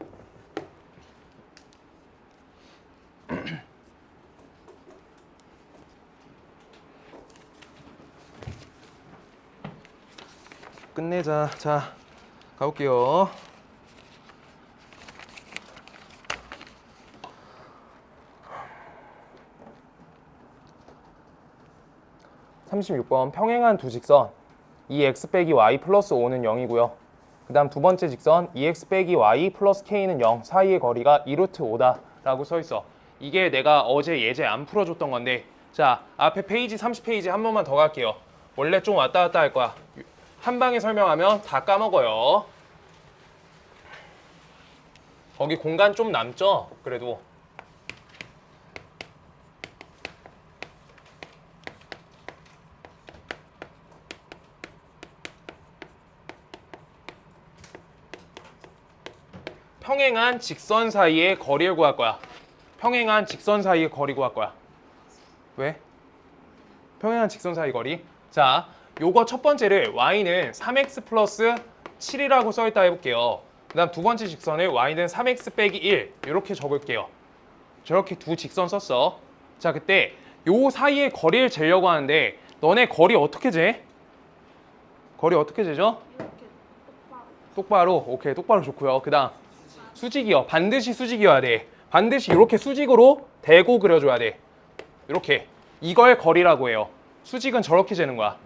끝내자. 자, 가볼게요. (36번) 평행한 두 직선 2x 빼기 y 플러스 5는 0이고요. 그 다음 두 번째 직선 2x 빼기 y 플러스 k는 0 사이의 거리가 2루트 5다 라고 써있어. 이게 내가 어제 예제 안 풀어줬던 건데, 자, 앞에 페이지 30페이지 한 번만 더 갈게요. 원래 좀 왔다 갔다 할 거야. 한 방에 설명하면 다 까먹어요. 거기 공간 좀 남죠? 그래도 평행한 직선 사이의 거리를 구할 거야. 평행한 직선 사이의 거리 구할 거야. 왜? 평행한 직선 사이 거리. 자, 요거 첫 번째를 y는 3x 플러스 7이라고 써있다 해볼게요. 그 다음 두 번째 직선을 y는 3x 빼기 1 이렇게 적을게요. 저렇게 두 직선 썼어. 자, 그때 요 사이의 거리를 재려고 하는데 너네 거리 어떻게 재? 거리 어떻게 재죠? 이렇게 똑바로. 오케이, 똑바로 좋고요. 그 다음 수직이요. 반드시 수직이어야 돼. 반드시 이렇게 수직으로 대고 그려줘야 돼. 이렇게. 이걸 거리라고 해요. 수직은 저렇게 재는 거야.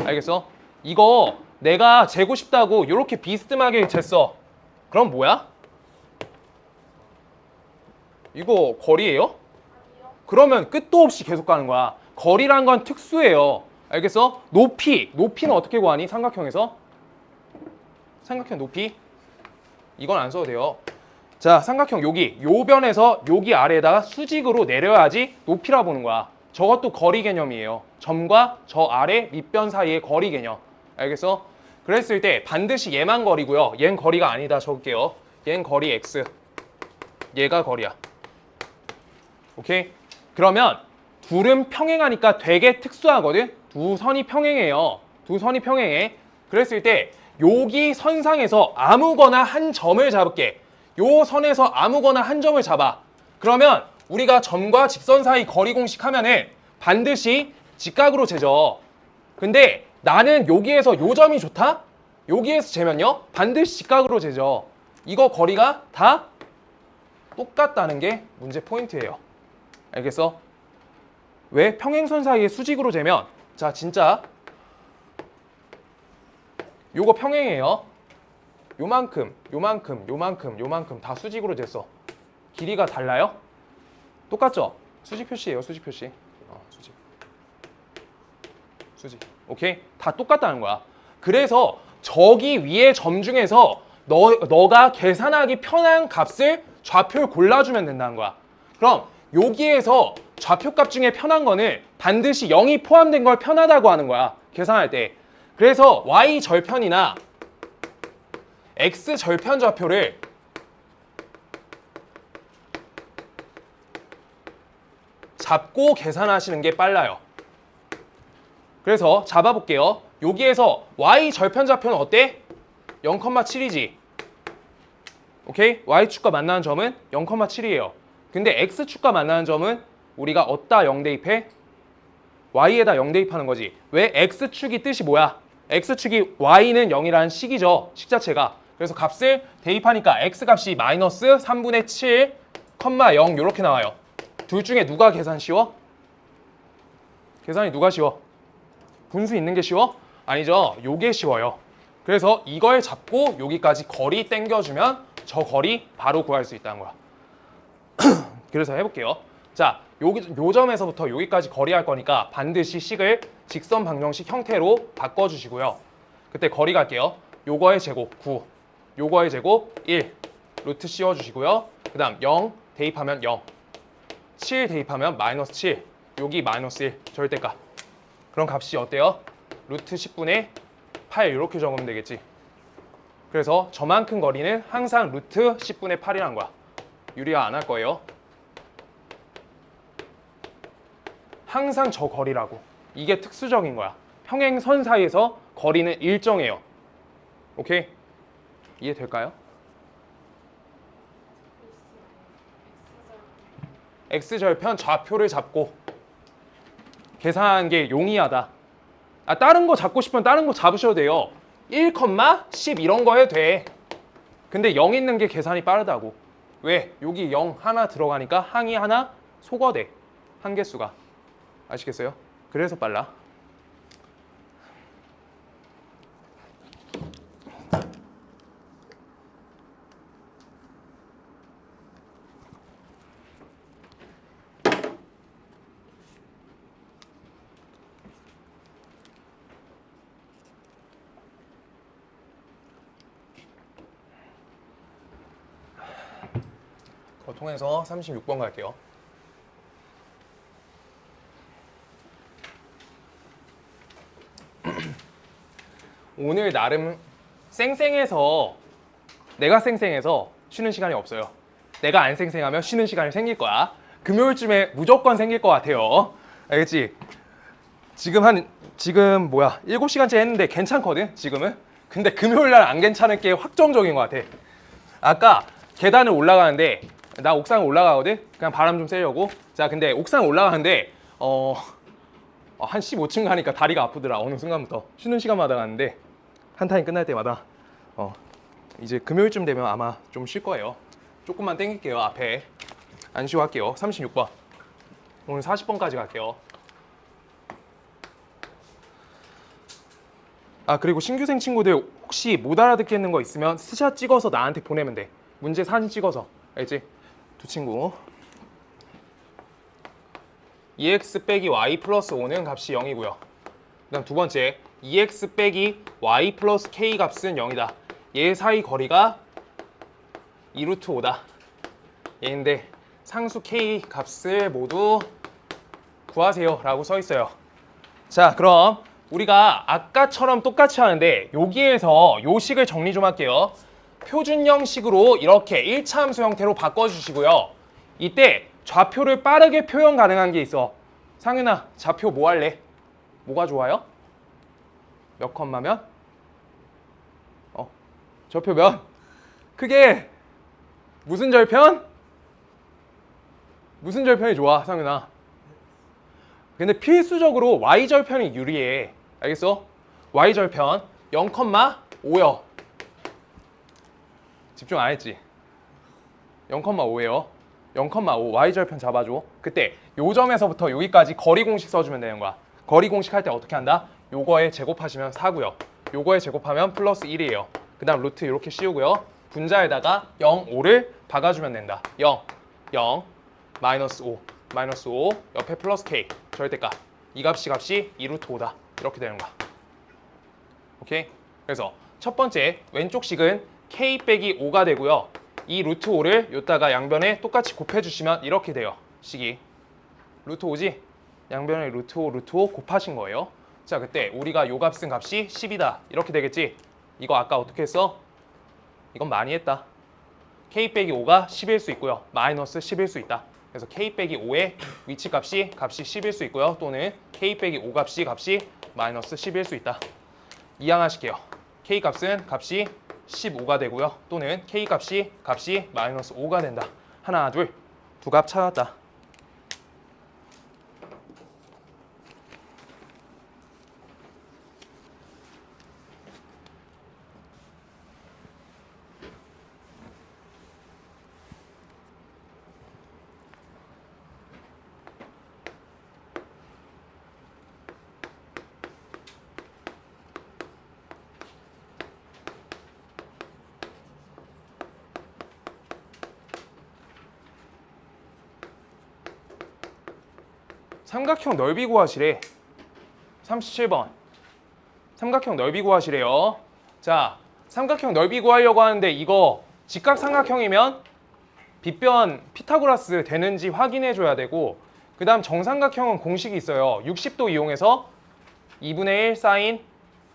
알겠어? 이거 내가 재고 싶다고 이렇게 비스듬하게 쟀어. 그럼 뭐야? 이거 거리예요? 아니요. 그러면 끝도 없이 계속 가는 거야. 거리란 건 특수해요. 알겠어? 높이. 높이는 어떻게 구하니? 삼각형에서? 삼각형 높이? 이건 안 써도 돼요. 자, 삼각형 여기. 요 변에서 여기 아래에다가 수직으로 내려야지 높이라 보는 거야. 저것도 거리 개념이에요. 점과 저 아래 밑변 사이의 거리 개념. 알겠어? 그랬을 때 반드시 얘만 거리고요. 얘는 거리가 아니다 적을게요. 얘는 거리 x. 얘가 거리야. 오케이? 그러면 둘은 평행하니까 되게 특수하거든? 두 선이 평행해요. 두 선이 평행해. 그랬을 때 여기 선상에서 아무거나 한 점을 잡을게. 요 선에서 아무거나 한 점을 잡아. 그러면 우리가 점과 직선 사이 거리 공식 하면은 반드시 직각으로 재죠. 근데 나는 여기에서 요 점이 좋다? 여기에서 재면요 반드시 직각으로 재죠. 이거 거리가 다 똑같다는 게 문제 포인트예요. 알겠어? 왜? 평행선 사이에 수직으로 재면, 자, 진짜 요거 평행해요. 요만큼, 요만큼, 요만큼, 요만큼 다 수직으로 쟀어. 길이가 달라요? 똑같죠? 수직 표시예요, 수직 표시. 수직. 수직. 오케이? 다 똑같다는 거야. 그래서 저기 위에 점 중에서 너가 계산하기 편한 값을 좌표를 골라주면 된다는 거야. 그럼 여기에서 좌표값 중에 편한 거는 반드시 0이 포함된 걸 편하다고 하는 거야. 계산할 때. 그래서 y 절편이나 x 절편 좌표를 잡고 계산하시는 게 빨라요. 그래서 잡아볼게요. 여기에서 y 절편 좌표는 어때? 0,7이지. 오케이? y축과 만나는 점은 0,7이에요. 근데 x축과 만나는 점은 우리가 어디다 0 대입해? y에다 0 대입하는 거지. 왜? x축이 뜻이 뭐야? x축이 y는 0이라는 식이죠. 식 자체가. 그래서 값을 대입하니까 x값이 마이너스 3분의 7, 0 이렇게 나와요. 둘 중에 누가 계산 쉬워? 계산이 누가 쉬워? 분수 있는 게 쉬워? 아니죠. 요게 쉬워요. 그래서 이걸 잡고 여기까지 거리 땡겨주면 저 거리 바로 구할 수 있다는 거야. 그래서 해볼게요. 자, 요 점에서부터 여기까지 거리 할 거니까 반드시 식을 직선 방정식 형태로 바꿔주시고요. 그때 거리 갈게요. 요거의 제곱 9, 요거의 제곱 1, 루트 씌워주시고요. 그 다음 0 대입하면 0, 7 대입하면 마이너스 7, 여기 마이너스 1 절대값. 그럼 값이 어때요? 루트 10분의 8 이렇게 적으면 되겠지. 그래서 저만큼 거리는 항상 루트 10분의 8이란 거야. 유리화 안 할 거예요. 항상 저 거리라고. 이게 특수적인 거야. 평행선 사이에서 거리는 일정해요. 오케이? 이해될까요? x절편 좌표를 잡고 계산하는 게 용이하다. 다른 거 잡고 싶으면 다른 거 잡으셔도 돼요. 1, 10 이런 거 해도 돼. 근데 0 있는 게 계산이 빠르다고. 왜? 여기 0 하나 들어가니까 항이 하나 소거돼. 한개수가. 아시겠어요? 그래서 빨라. 그거 통해서 36번 갈게요. 오늘 나름 쌩쌩해서 내가 쌩쌩해서 쉬는 시간이 없어요. 내가 안 쌩쌩하면 쉬는 시간이 생길 거야. 금요일쯤에 무조건 생길 것 같아요. 알겠지? 지금 7시간째 했는데 괜찮거든 지금은. 근데 금요일날 안 괜찮을 게 확정적인 것 같아. 아까 계단을 올라가는데 나 옥상에 올라가거든. 그냥 바람 좀 쐬려고. 자, 근데 옥상에 올라가는데 한 15층 가니까 다리가 아프더라. 어느 순간부터 쉬는 시간마다 갔는데 한 타임 끝날 때마다 이제 금요일쯤 되면 아마 좀 쉴 거예요. 조금만 땡길게요. 앞에 안 쉬고 할게요. 36번 오늘 40번까지 갈게요. 그리고 신규생 친구들 혹시 못 알아듣겠는 거 있으면 스샷 찍어서 나한테 보내면 돼. 문제 사진 찍어서. 알지? 두 친구 2x 빼기 y 플러스 5는 값이 0이고요. 그 다음 두 번째 2x 빼기 y 플러스 k 값은 0이다. 얘 사이 거리가 2루트 5다. 얘인데 상수 k 값을 모두 구하세요 라고 써 있어요. 자, 그럼 우리가 아까처럼 똑같이 하는데 여기에서 요 식을 정리 좀 할게요. 표준형식으로 이렇게 1차 함수 형태로 바꿔주시고요. 이때 좌표를 빠르게 표현 가능한 게 있어. 상윤아, 좌표 뭐 할래? 뭐가 좋아요? 몇 컴마면? 좌표 몇? 그게 무슨 절편? 무슨 절편이 좋아, 상윤아? 근데 필수적으로 Y절편이 유리해. 알겠어? Y절편 0,5요. 집중 안 했지? 0,5예요. 0,5 Y절편 잡아줘. 그때 요 점에서부터 여기까지 거리 공식 써주면 되는 거야. 거리 공식 할 때 어떻게 한다? 요거에 제곱하시면 4고요. 요거에 제곱하면 플러스 1이에요. 그 다음 루트 이렇게 씌우고요. 분자에다가 0, 5를 박아주면 된다. 0, 0, 마이너스 5, 마이너스 5, 옆에 플러스 K, 절대값. 이 값이 2루트 5다. 이렇게 되는 거야. 오케이? 그래서 첫 번째 왼쪽 식은 K 빼기 5가 되고요. 이 루트 5를 요따가 양변에 똑같이 곱해주시면 이렇게 돼요. 식이. 루트 5지? 양변에 루트 5, 루트 5 곱하신 거예요. 자, 그때 우리가 요 값은 값이 10이다. 이렇게 되겠지? 이거 아까 어떻게 했어? 이건 많이 했다. K 빼기 5가 10일 수 있고요. 마이너스 10일 수 있다. 그래서 K 빼기 5의 위치 값이 10일 수 있고요. 또는 K 빼기 5 값이 마이너스 10일 수 있다. 이항하실게요. K 값은 15가 되고요. 또는 K 값이 마이너스 5가 된다. 하나, 둘, 두 값 찾았다. 삼각형 넓이 구하시래. 37번. 삼각형 넓이 구하시래요. 자, 삼각형 넓이 구하려고 하는데 이거 직각삼각형이면 빗변 피타고라스 되는지 확인해 줘야 되고, 그 다음 정삼각형은 공식이 있어요. 60도 이용해서 2분의 1 사인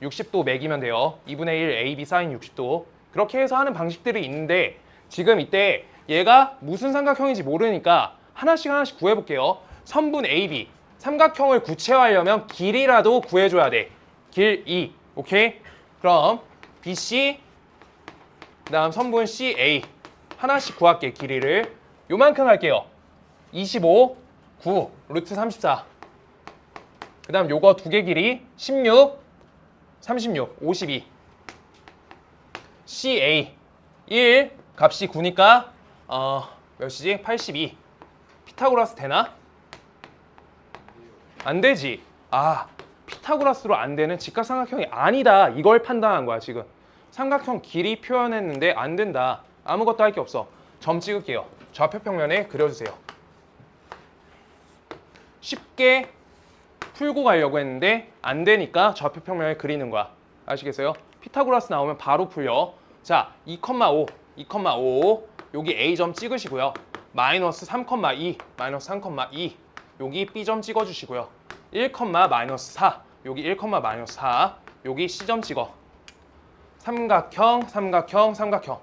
60도 매기면 돼요. 2분의 1 AB 사인 60도. 그렇게 해서 하는 방식들이 있는데 지금 이때 얘가 무슨 삼각형인지 모르니까 하나씩 구해볼게요. 선분 AB. 삼각형을 구체화하려면 길이라도 구해줘야 돼. 길 2. 오케이? 그럼 BC, 그 다음 선분 CA. 하나씩 구할게, 길이를. 요만큼 할게요. 25, 9, 루트 34. 그 다음 요거 두 개 길이 16, 36, 52. CA 1, 값이 9니까 몇이지? 82. 피타고라스 되나? 안 되지. 아, 피타고라스로 안 되는 직각삼각형이 아니다. 이걸 판단한 거야, 지금. 삼각형 길이 표현했는데 안 된다. 아무것도 할 게 없어. 점 찍을게요. 좌표 평면에 그려주세요. 쉽게 풀고 가려고 했는데 안 되니까 좌표 평면에 그리는 거야. 아시겠어요? 피타고라스 나오면 바로 풀려. 자, 2,5, 2,5. 여기 A점 찍으시고요. 마이너스 3,2, 마이너스 3,2. 여기 B점 찍어주시고요. 1, 마이너스 4. 여기 1, 마이너스 4. 여기 C점 찍어. 삼각형, 삼각형, 삼각형.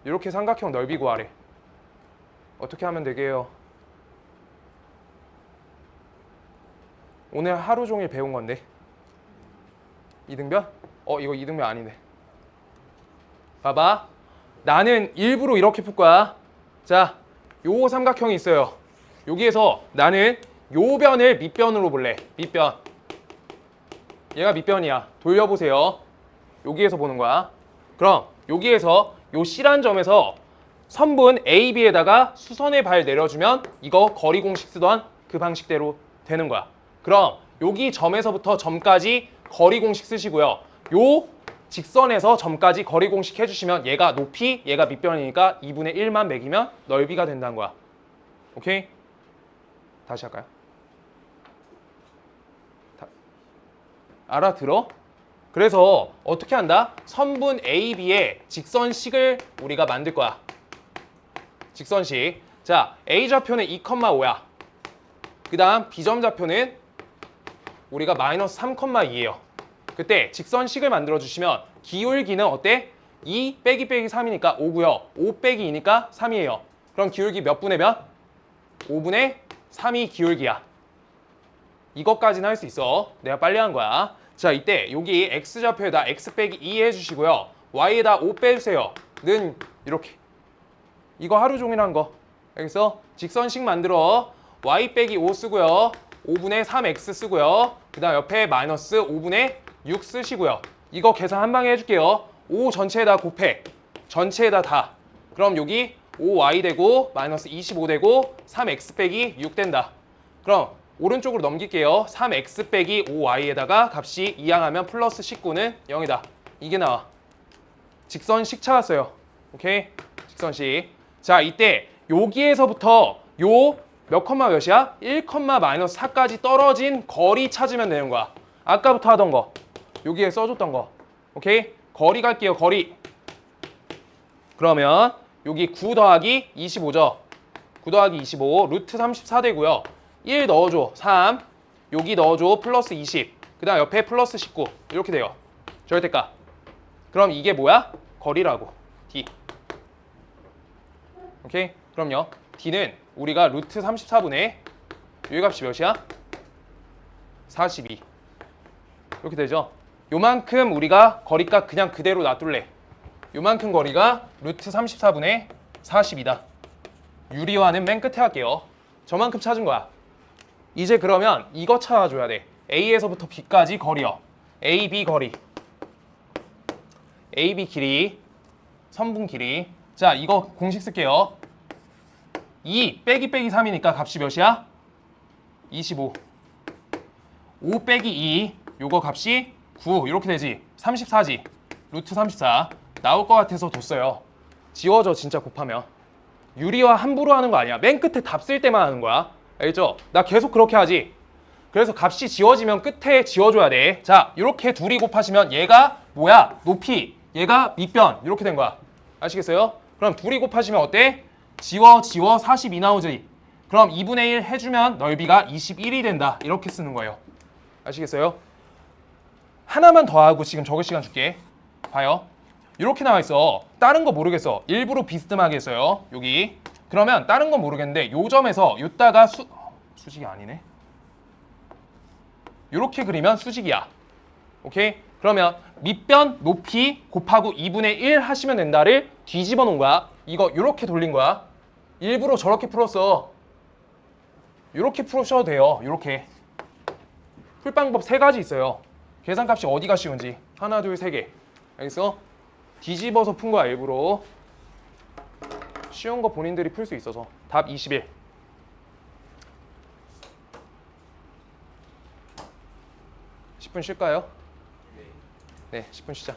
이렇게 삼각형 넓이 구하래. 어떻게 하면 되게요? 오늘 하루 종일 배운 건데. 이등변? 이거 이등변 아니네. 봐봐. 나는 일부러 이렇게 풀 거야. 자, 요 삼각형이 있어요. 여기에서 나는 요 변을 밑변으로 볼래. 밑변. 얘가 밑변이야. 돌려보세요. 여기에서 보는 거야. 그럼 여기에서 요 C란 점에서 선분 AB에다가 수선의 발 내려주면 이거 거리 공식 쓰던 그 방식대로 되는 거야. 그럼 여기 점에서부터 점까지 거리 공식 쓰시고요. 요 직선에서 점까지 거리 공식 해주시면 얘가 높이, 얘가 밑변이니까 2분의 1만 매기면 넓이가 된다는 거야. 오케이? 다시 할까요? 알아들어? 그래서 어떻게 한다? 선분 AB의 직선식을 우리가 만들 거야. 직선식. 자, A 좌표는 2,5야. 그 다음 B점 좌표는 우리가 마이너스 3,2예요. 그때 직선식을 만들어 주시면 기울기는 어때? 2 빼기 3이니까 5고요. 5 빼기 2니까 3이에요. 그럼 기울기 몇 분의 몇? 5분의 3이 기울기야. 이것까지는 할 수 있어. 내가 빨리 한 거야. 자, 이때 여기 X좌표에다 X 빼기 2 해주시고요. Y에다 5 빼주세요. 는 이렇게. 이거 하루 종일 한 거. 여기서 직선식 만들어. Y 빼기 5 쓰고요. 5분의 3X 쓰고요. 그 다음 옆에 마이너스 5분의 6 쓰시고요. 이거 계산 한 방에 해줄게요. 5 전체에다 곱해. 전체에다 다. 그럼 여기 5Y 되고 마이너스 25 되고 3X 빼기 6 된다. 그럼 오른쪽으로 넘길게요. 3X 빼기 5Y에다가 값이 이항하면 플러스 19는 0이다. 이게 나와. 직선식 찾았어요. 오케이? 직선식. 자, 이때 여기에서부터 요 몇 컴마 몇이야? 1, 마이너스 4까지 떨어진 거리 찾으면 되는 거야. 아까부터 하던 거. 여기에 써줬던 거. 오케이? 거리 갈게요. 거리. 그러면 여기 9 더하기 25죠. 9 더하기 25 루트 34 되고요. 1 넣어줘. 3. 여기 넣어줘. 플러스 20. 그 다음 옆에 플러스 19. 이렇게 돼요. 절대값. 그럼 이게 뭐야? 거리라고. D. 오케이? 그럼요. D는 우리가 루트 34분의 이 값이 몇이야? 42. 이렇게 되죠. 요만큼 우리가 거리값 그냥 그대로 놔둘래. 요만큼 거리가 루트 34분의 40이다. 유리화는 맨 끝에 할게요. 저만큼 찾은 거야. 이제 그러면 이거 찾아줘야 돼. A에서부터 B까지 거리요. AB 거리. AB 길이. 선분 길이. 자, 이거 공식 쓸게요. 2 빼기 3이니까 값이 몇이야? 25. 5 빼기 2. 요거 값이 9. 이렇게 되지. 34지. 루트 34. 나올 것 같아서 뒀어요. 지워져 진짜 곱하면. 유리화 함부로 하는 거 아니야. 맨 끝에 답 쓸 때만 하는 거야. 알겠죠? 나 계속 그렇게 하지. 그래서 값이 지워지면 끝에 지워줘야 돼. 자, 이렇게 둘이 곱하시면 얘가 뭐야? 높이, 얘가 밑변 이렇게 된 거야. 아시겠어요? 그럼 둘이 곱하시면 어때? 지워 42 나오지. 그럼 2분의 1 해주면 넓이가 21이 된다. 이렇게 쓰는 거예요. 아시겠어요? 하나만 더 하고 지금 적을 시간 줄게. 봐요. 이렇게 나와 있어. 다른 거 모르겠어. 일부러 비스듬하게 했어요. 여기. 그러면 다른 건 모르겠는데 요 점에서 요따가 수직이 아니네. 이렇게 그리면 수직이야. 오케이? 그러면 밑변 높이 곱하고 2분의 1 하시면 된다를 뒤집어 놓은 거야. 이거 이렇게 돌린 거야. 일부러 저렇게 풀었어. 이렇게 풀으셔도 돼요. 이렇게. 풀 방법 3가지 있어요. 계산값이 어디가 쉬운지. 하나, 둘, 3개. 알겠어? 뒤집어서 푼 거야, 일부러. 쉬운 거 본인들이 풀 수 있어서. 답 21. 10분 쉴까요? 네, 10분 쉬자.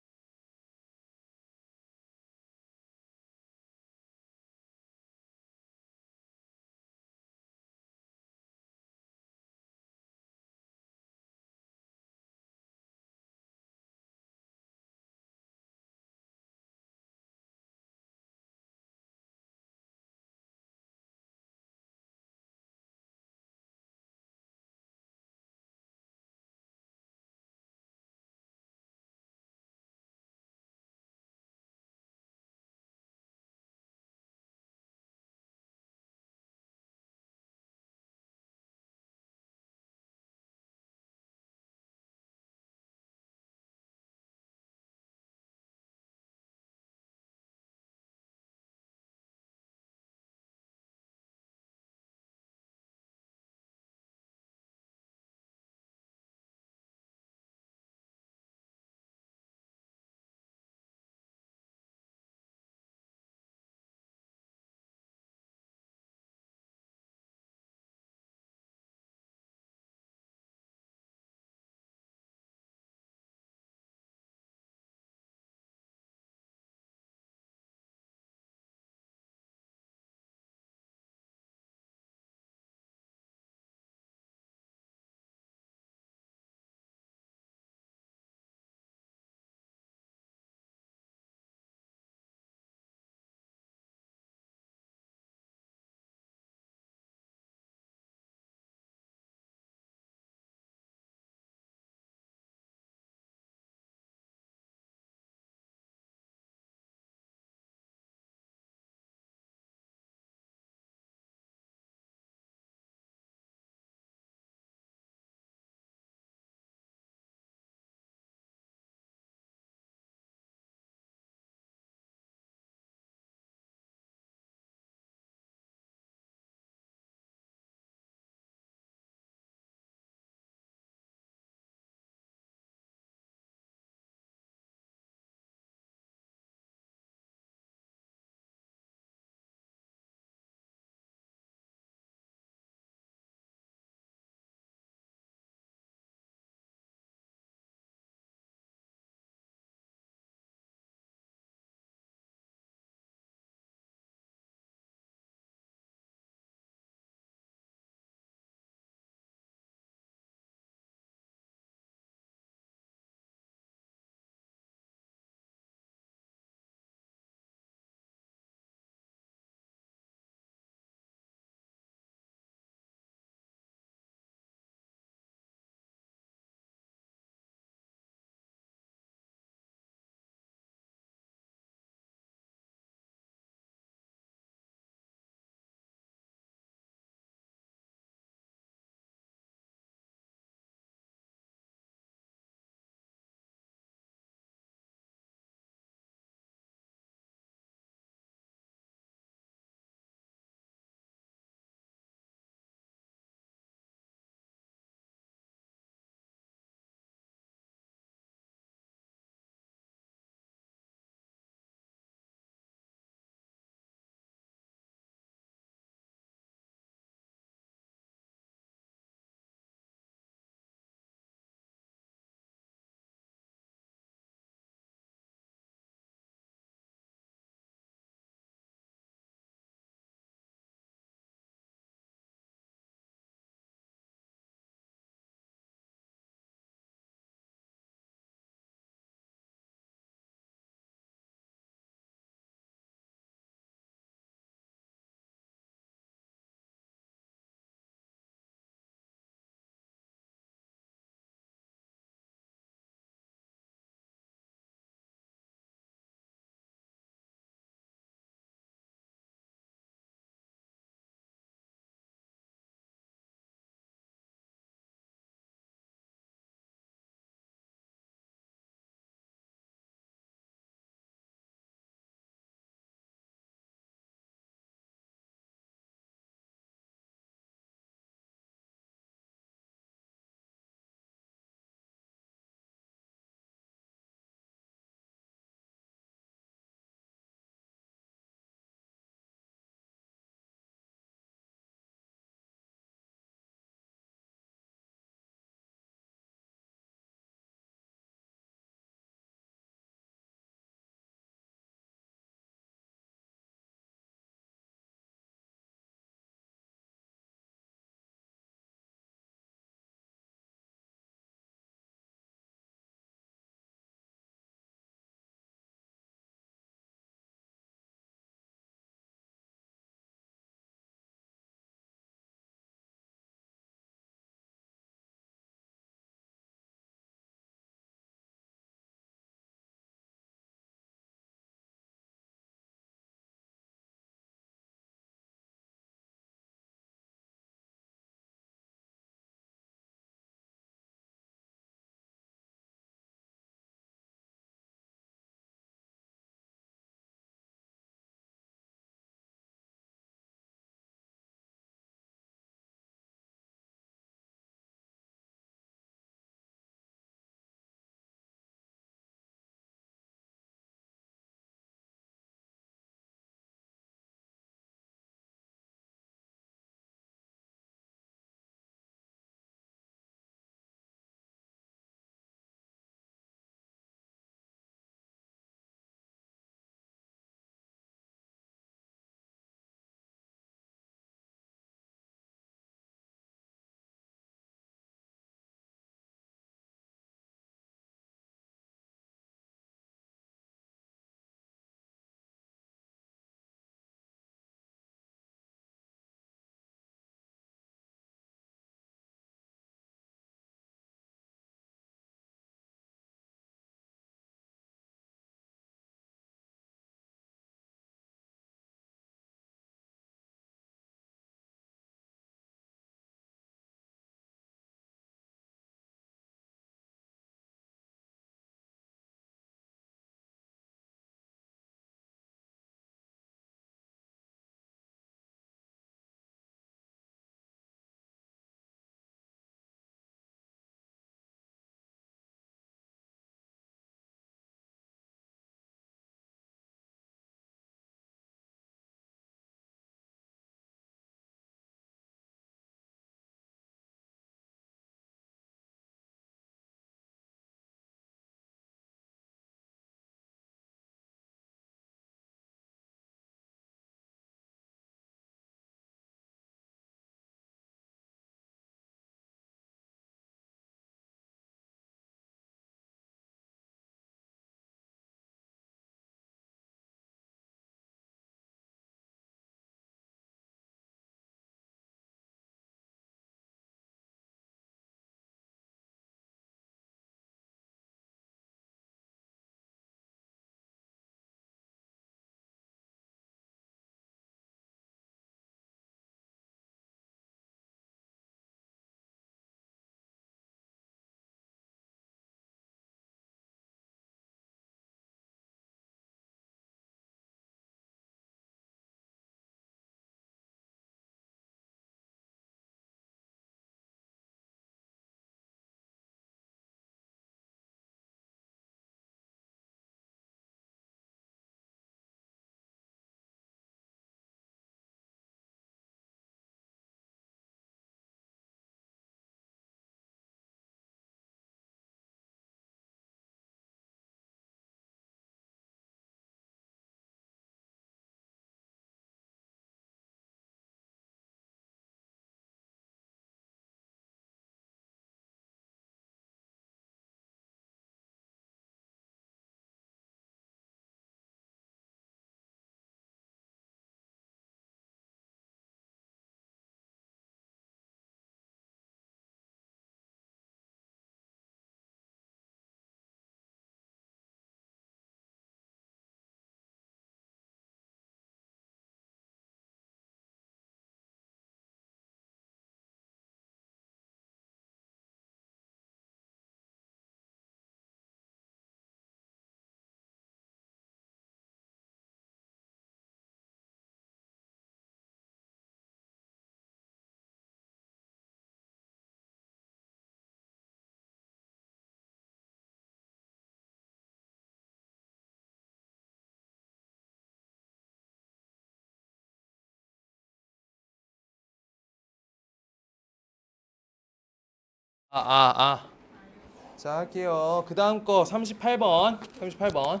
자, 할게요. 그 다음 거 38번. 38번.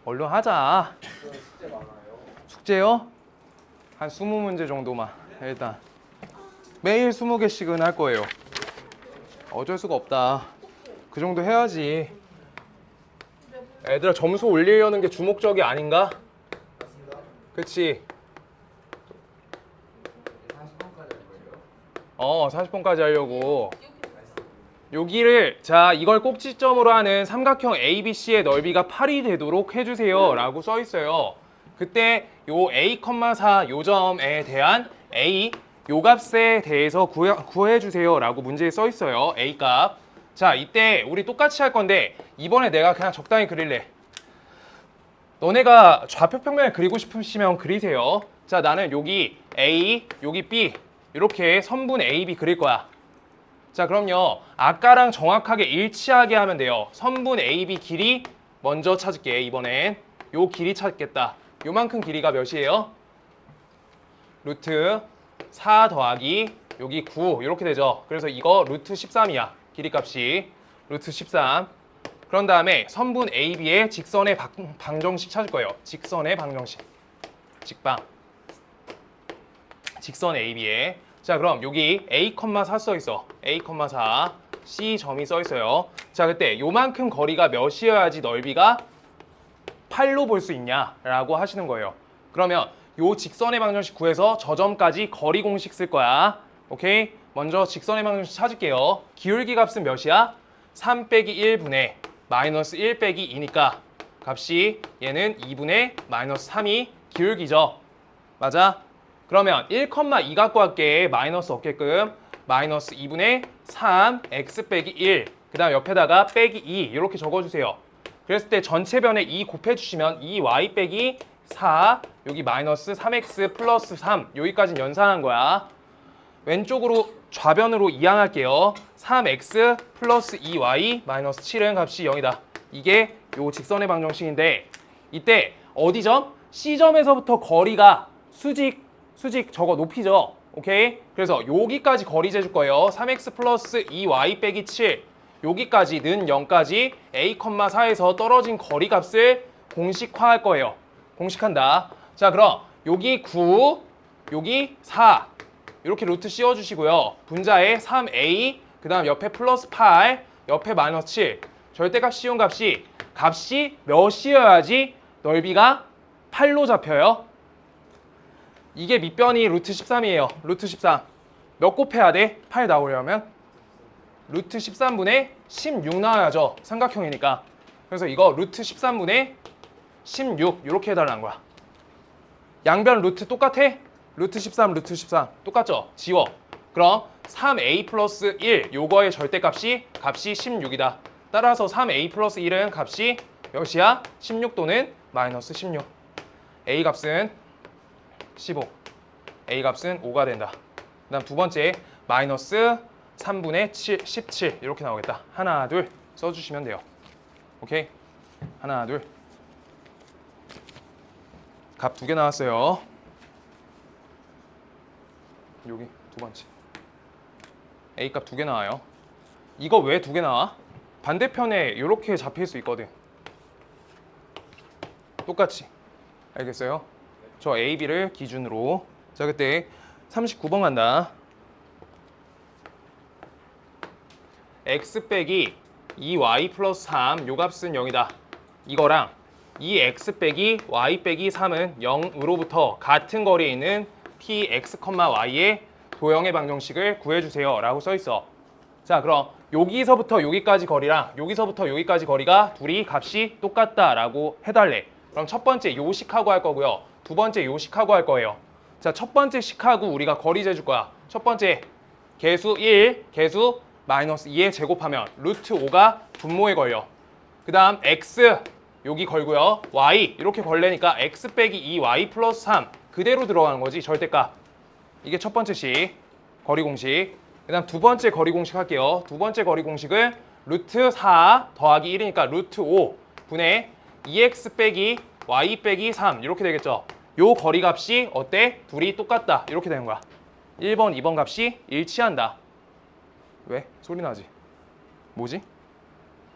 얼른 하자. 숙제요? 한 20문제 정도만. 일단. 매일 20개씩은 할 거예요. 어쩔 수가 없다. 그 정도 해야지. 애들아, 점수 올리려는 게 주목적이 아닌가? 그치? 40번까지 하려고. 여기를, 자, 이걸 꼭지점으로 하는 삼각형 ABC의 넓이가 8이 되도록 해주세요 라고 써 있어요. 그때 요 A,4 요 점에 대한 A 요 값에 대해서 구해주세요 라고 문제에 써 있어요. A 값. 자, 이때 우리 똑같이 할 건데 이번에 내가 그냥 적당히 그릴래. 너네가 좌표 평면을 그리고 싶으시면 그리세요. 자, 나는 여기 A, 여기 B 이렇게 선분 A, B 그릴 거야. 자, 그럼요. 아까랑 정확하게 일치하게 하면 돼요. 선분 AB 길이 먼저 찾을게. 이번엔 요 길이 찾겠다. 요만큼 길이가 몇이에요? 루트 4 더하기 여기 9 이렇게 되죠. 그래서 이거 루트 13이야. 길이값이 루트 13. 그런 다음에 선분 AB의 직선의 방정식 찾을 거예요. 직선의 방정식. 직방. 직선 AB의. 자, 그럼 여기 A,4 써 있어. A,4 C 점이 써 있어요. 자, 그때 요만큼 거리가 몇이어야지 넓이가 8로 볼 수 있냐라고 하시는 거예요. 그러면 요 직선의 방정식 구해서 저 점까지 거리 공식 쓸 거야. 오케이? 먼저 직선의 방정식 찾을게요. 기울기 값은 몇이야? 3 빼기 1분의 마이너스 1 빼기 2니까 값이 얘는 2분의 마이너스 3이 기울기죠. 맞아? 그러면 1,2 갖고 할게. 마이너스 없게끔. 마이너스 2분의 3 x 빼기 1. 그 다음 옆에다가 빼기 2 이렇게 적어주세요. 그랬을 때 전체 변에 2 곱해주시면 2y 빼기 4 여기 마이너스 3x 플러스 3 여기까지는 연산한 거야. 왼쪽으로 좌변으로 이항할게요. 3x 플러스 2y 마이너스 7은 값이 0이다. 이게 요 직선의 방정식인데 이때 어디 점? C점에서부터 거리가 수직 저거 높이죠. 오케이? 그래서 여기까지 거리 재줄 거예요. 3x 플러스 2y 빼기 7 여기까지는 0까지 A,4에서 떨어진 거리 값을 공식화할 거예요. 공식한다. 자, 그럼 여기 9 여기 4 이렇게 루트 씌워주시고요. 분자에 3a 그 다음 옆에 플러스 8 옆에 마이너스 7 절대값 씌운 값이 몇이어야지 넓이가 8로 잡혀요? 이게 밑변이 루트 13이에요. 루트 13. 몇 곱해야 돼? 8 나오려면? 루트 13분의 16 나와야죠. 삼각형이니까. 그래서 이거 루트 13분의 16 이렇게 해달라는 거야. 양변 루트 똑같아? 루트 13, 루트 13 똑같죠? 지워. 그럼 3a 플러스 1 요거의 절대값이 16이다. 따라서 3a 플러스 1은 값이 몇이야? 16 또는 마이너스 16. a 값은 15. a 값은 5가 된다. 그 다음 두 번째 마이너스 3분의 17 이렇게 나오겠다. 하나 둘 써주시면 돼요. 오케이? 하나 둘. 값 두 개 나왔어요. 여기 두 번째 a 값 두 개 나와요. 이거 왜 두 개 나와? 반대편에 이렇게 잡힐 수 있거든. 똑같이. 알겠어요? 저 A, B를 기준으로. 자, 그때 39번 간다. x 빼기 2y 플러스 3 요 값은 0이다. 이거랑 이 x 빼기 y 빼기 3은 0으로부터 같은 거리에 있는 px, y의 도형의 방정식을 구해주세요 라고 써있어. 자, 그럼 여기서부터 여기까지 거리랑 여기서부터 여기까지 거리가 둘이 값이 똑같다 라고 해달래. 그럼 첫 번째 요식하고 할 거고요. 두 번째 요식하고 할 거예요. 자, 첫 번째 식하고 우리가 거리 재줄 거야. 첫 번째 개수 1, 개수 마이너스 2에 제곱하면 루트 5가 분모에 걸려. 그 다음 x 여기 걸고요. y 이렇게 걸리니까 x 빼기 2y 플러스 3 그대로 들어가는 거지. 절대값. 이게 첫 번째 식 거리 공식. 그 다음 두 번째 거리 공식 할게요. 두 번째 거리 공식을 루트 4 더하기 1이니까 루트 5 분의 2x 빼기 y 빼기 3 이렇게 되겠죠. 요 거리 값이 어때? 둘이 똑같다. 이렇게 되는 거야. 1번, 2번 값이 일치한다. 왜? 소리 나지? 뭐지?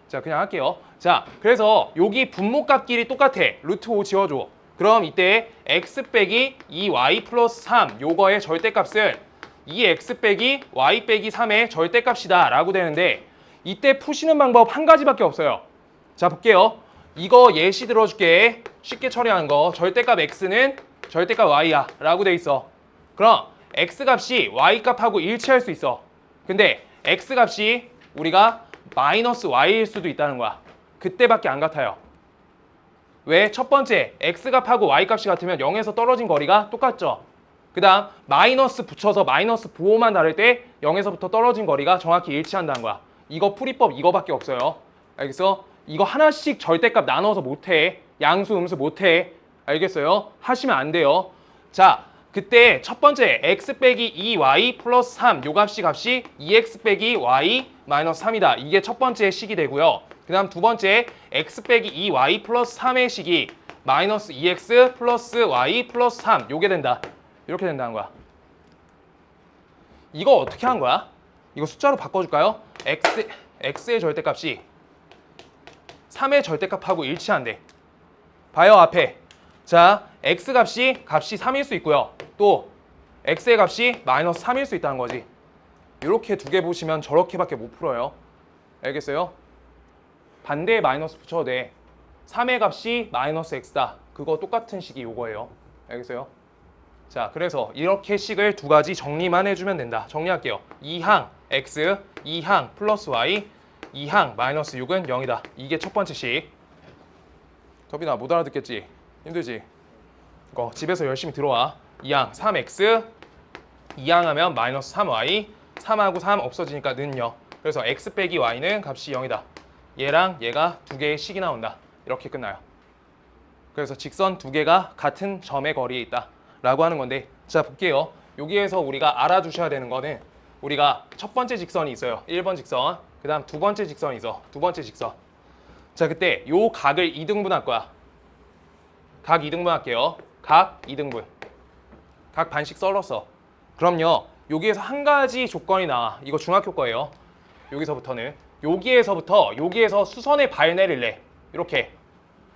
자, 그냥 할게요. 자, 그래서 여기 분모값끼리 똑같아. 루트 5 지워줘. 그럼 이때 x 빼기 2y 플러스 3 요거의 절대값은 2x 빼기 y 빼기 3의 절대값이다 라고 되는데 이때 푸시는 방법 한 가지밖에 없어요. 자, 볼게요. 이거 예시 들어줄게. 쉽게 처리하는 거. 절대값 x는 절대값 y야 라고 돼 있어. 그럼 x 값이 y 값하고 일치할 수 있어. 근데 x 값이 우리가 마이너스 y일 수도 있다는 거야. 그때밖에 안 같아요. 왜? 첫 번째, x값하고 y값이 같으면 0에서 떨어진 거리가 똑같죠. 그 다음 마이너스 붙여서 마이너스 부호만 다를 때 0에서부터 떨어진 거리가 정확히 일치한다는 거야. 이거 풀이법 이거밖에 없어요. 알겠어? 이거 하나씩 절대값 나눠서 못해. 양수 음수 못해. 알겠어요? 하시면 안 돼요. 자, 그때 첫 번째 x 빼기 2y 플러스 3 요 값이 2x 빼기 y 마이너스 3이다. 이게 첫 번째 식이 되고요. 그 다음 두 번째 x 빼기 2y 플러스 3의 식이 마이너스 2x 플러스 y 플러스 3 요게 된다. 이렇게 된다는 거야. 이거 어떻게 한 거야? 이거 숫자로 바꿔줄까요? x의 절대값이 3의 절대값하고 일치한대. 봐요 앞에. 자, x값이 3일 수 있고요. 또 x의 값이 마이너스 3일 수 있다는 거지. 이렇게 두 개 보시면 저렇게밖에 못 풀어요. 알겠어요? 반대에 마이너스 붙여도 돼. 3의 값이 마이너스 x다. 그거 똑같은 식이 요거예요. 알겠어요? 자, 그래서 이렇게 식을 두 가지 정리만 해주면 된다. 정리할게요. 2항 x, 2항 플러스 y, 2항 마이너스 6은 0이다. 이게 첫 번째 식. 더빈아 못 알아듣겠지? 힘들지? 이거 집에서 열심히 들어와. 2항 3x, 2항 하면 마이너스 3y, 3하고 3 없어지니까 는 0. 그래서 x 빼기 y는 값이 0이다. 얘랑 얘가 두 개의 식이 나온다. 이렇게 끝나요. 그래서 직선 두 개가 같은 점의 거리에 있다 라고 하는 건데, 자 볼게요. 여기에서 우리가 알아두셔야 되는 거는 우리가 첫 번째 직선이 있어요. 1번 직선. 그 다음 두 번째 직선이 있어. 두 번째 직선. 자, 그때 요 각을 2등분 할 거야. 각 2등분 할게요. 각 2등분. 각 반씩 썰었어. 그럼요. 여기에서 한 가지 조건이 나와. 이거 중학교 거예요. 여기서부터는. 여기에서 수선의 발내를 내. 이렇게.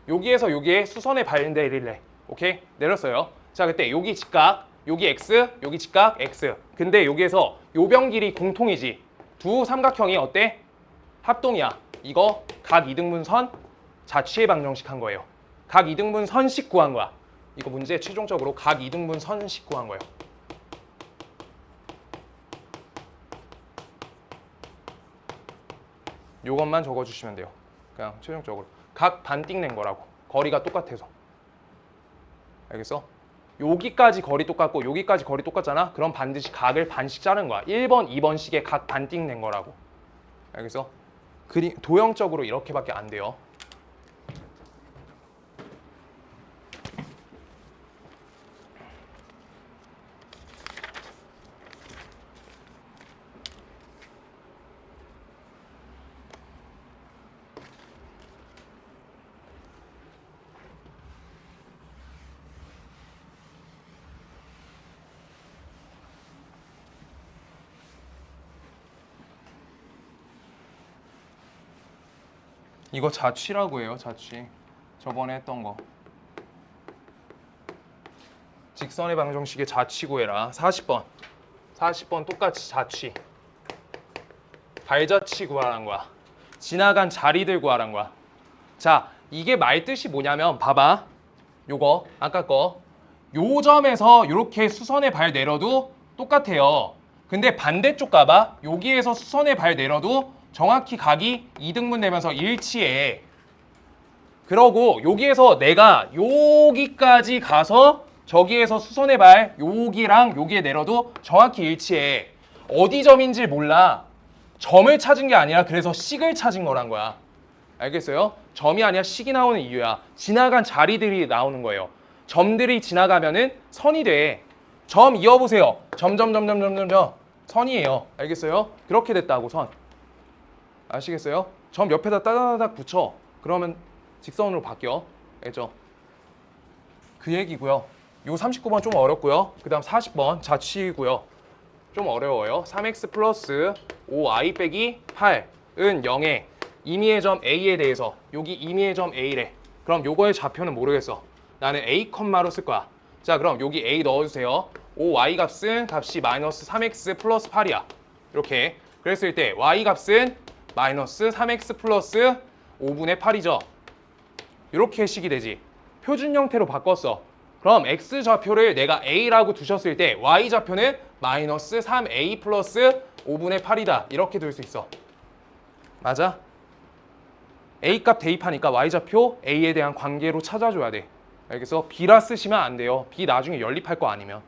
여기에서 여기에 수선의 발내를 내. 오케이? 내렸어요. 자, 그때 여기 직각, 여기 x, 여기 직각 x. 근데 여기에서 요변 길이 공통이지. 두 삼각형이 어때? 합동이야. 이거 각 2등분 선 자취의 방정식 한 거예요. 각 2등분 선식 구한 거야. 이거 문제 최종적으로 각 2등분 선식 구한 거예요. 요것만 적어주시면 돼요. 그냥 최종적으로. 각 반띵 낸 거라고. 거리가 똑같아서. 알겠어? 여기까지 거리 똑같고 여기까지 거리 똑같잖아? 그럼 반드시 각을 반씩 자른 거야. 1번, 2번 식에 각 반띵 낸 거라고. 알겠어? 도형적으로 이렇게밖에 안 돼요. 이거 자취라고 해요. 자취. 저번에 했던 거. 직선의 방정식의 자취 구해라. 40번. 40번 똑같이 자취. 발자취 구하라는 거야. 지나간 자리들 구하라는 거야. 자, 이게 말뜻이 뭐냐면 봐봐. 요거 아까 거. 요 점에서 이렇게 수선의 발 내려도 똑같아요. 근데 반대쪽 가봐. 여기에서 수선의 발 내려도 정확히 각이 2등분 되면서 일치해. 그러고 여기에서 내가 여기까지 가서 저기에서 수선의 발 여기랑 여기에 내려도 정확히 일치해. 어디 점인지 몰라. 점을 찾은 게 아니라 그래서 식을 찾은 거란 거야. 알겠어요? 점이 아니라 식이 나오는 이유야. 지나간 자리들이 나오는 거예요. 점들이 지나가면은 선이 돼. 점 이어보세요. 점 선이에요. 알겠어요? 그렇게 됐다고 선. 아시겠어요? 점 옆에다 따다닥 붙여. 그러면 직선으로 바뀌어. 알죠? 그 얘기고요. 요 39번 좀 어렵고요. 그 다음 40번 자취고요. 좀 어려워요. 3x 플러스 5y 빼기 8은 0에 임의의 점 A에 대해서 여기 임의의 점 A래. 그럼 요거의 좌표는 모르겠어. 나는 A 컴마로 쓸 거야. 자, 그럼 여기 A 넣어주세요. 5y 값이 마이너스 3x 플러스 8이야. 이렇게. 그랬을 때 y 값은 마이너스 3x 플러스 5분의 8이죠. 이렇게 식이 되지. 표준 형태로 바꿨어. 그럼 x 좌표를 내가 a라고 두셨을 때 y 좌표는 마이너스 3a 플러스 5분의 8이다. 이렇게 둘 수 있어. 맞아? a 값 대입하니까 y 좌표 a에 대한 관계로 찾아줘야 돼. 알겠어? b라 쓰시면 안 돼요. b 나중에 연립할 거 아니면.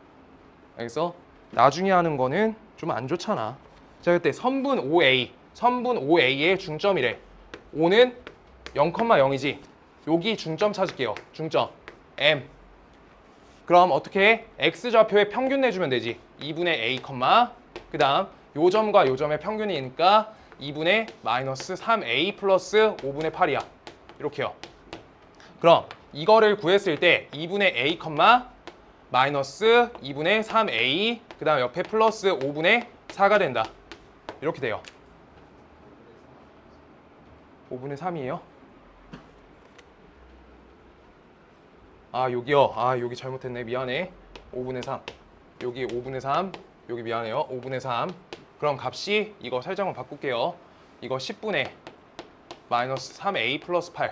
알겠어? 나중에 하는 거는 좀 안 좋잖아. 자, 그때 선분 5a의 중점이래. 5는 0,0이지. 여기 중점 찾을게요. 중점 m. 그럼 어떻게 해? x 좌표의 평균 내주면 되지. 2분의 a, 그 다음 요 점과 요 점의 평균이니까 2분의 마이너스 3a 플러스 5분의 8이야. 이렇게요. 그럼 이거를 구했을 때 2분의 a, 마이너스 2분의 3a, 그 다음 옆에 플러스 5분의 4가 된다. 이렇게 돼요. 5분의 3이에요. 아, 여기요. 아, 여기 잘못했네. 미안해. 5분의 3. 여기 5분의 3. 여기 미안해요. 5분의 3. 그럼 값이 이거 살짝만 바꿀게요. 이거 10분의 마이너스 3a 플러스 8.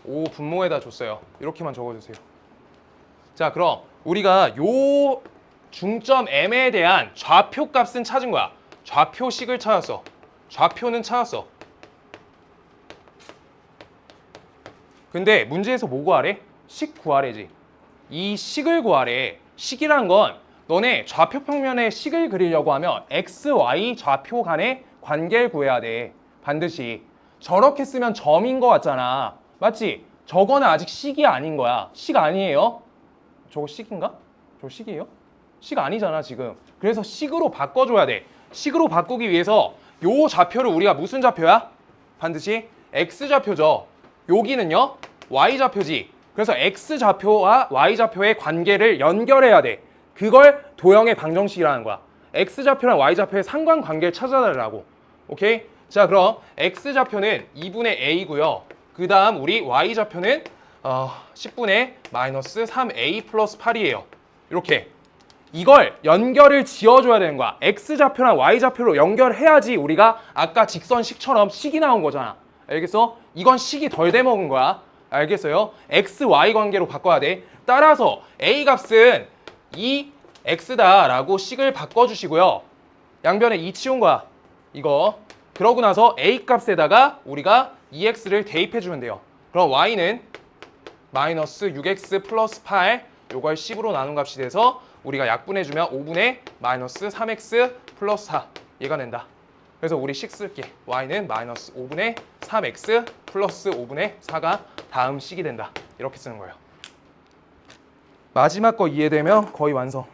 5 분모에다 줬어요. 이렇게만 적어주세요. 자, 그럼 우리가 요 중점 m에 대한 좌표 값은 찾은 거야. 좌표식을 찾았어. 좌표는 찾았어. 근데 문제에서 뭐 구하래? 식 구하래지. 이 식을 구하래. 식이란 건 너네 좌표 평면에 식을 그리려고 하면 x, y 좌표 간의 관계를 구해야 돼. 반드시. 저렇게 쓰면 점인 거 같잖아. 맞지? 저거는 아직 식이 아닌 거야. 식 아니에요? 저거 식인가? 저거 식이에요? 식 아니잖아 지금. 그래서 식으로 바꿔줘야 돼. 식으로 바꾸기 위해서 요 좌표를 우리가 무슨 좌표야? 반드시 x 좌표죠. 여기는요 y 좌표지. 그래서 x 좌표와 y 좌표의 관계를 연결해야 돼. 그걸 도형의 방정식이라는 거야. x 좌표랑 y 좌표의 상관관계를 찾아달라고. 오케이? 자, 그럼 x 좌표는 2분의 a고요. 그 다음 우리 y 좌표는 10분의 마이너스 3a 플러스 8이에요. 이렇게. 이걸 연결을 지어줘야 되는 거야. x 좌표랑 y 좌표로 연결해야지 우리가 아까 직선식처럼 식이 나온 거잖아. 알겠어? 이건 식이 덜 돼먹은 거야. 알겠어요? x, y 관계로 바꿔야 돼. 따라서 a 값은 2x다라고 식을 바꿔주시고요. 양변에 2 치운 거야. 이거. 그러고 나서 a 값에다가 우리가 2x를 대입해주면 돼요. 그럼 y는 마이너스 6x 플러스 8 요걸 10으로 나눈 값이 돼서 우리가 약분해주면 5분의 마이너스 3x 플러스 4 얘가 낸다. 그래서 우리 식 쓸게. y는 마이너스 5분의 3x 플러스 5분의 4가 다음 식이 된다. 이렇게 쓰는 거예요. 마지막 거 이해되면 거의 완성.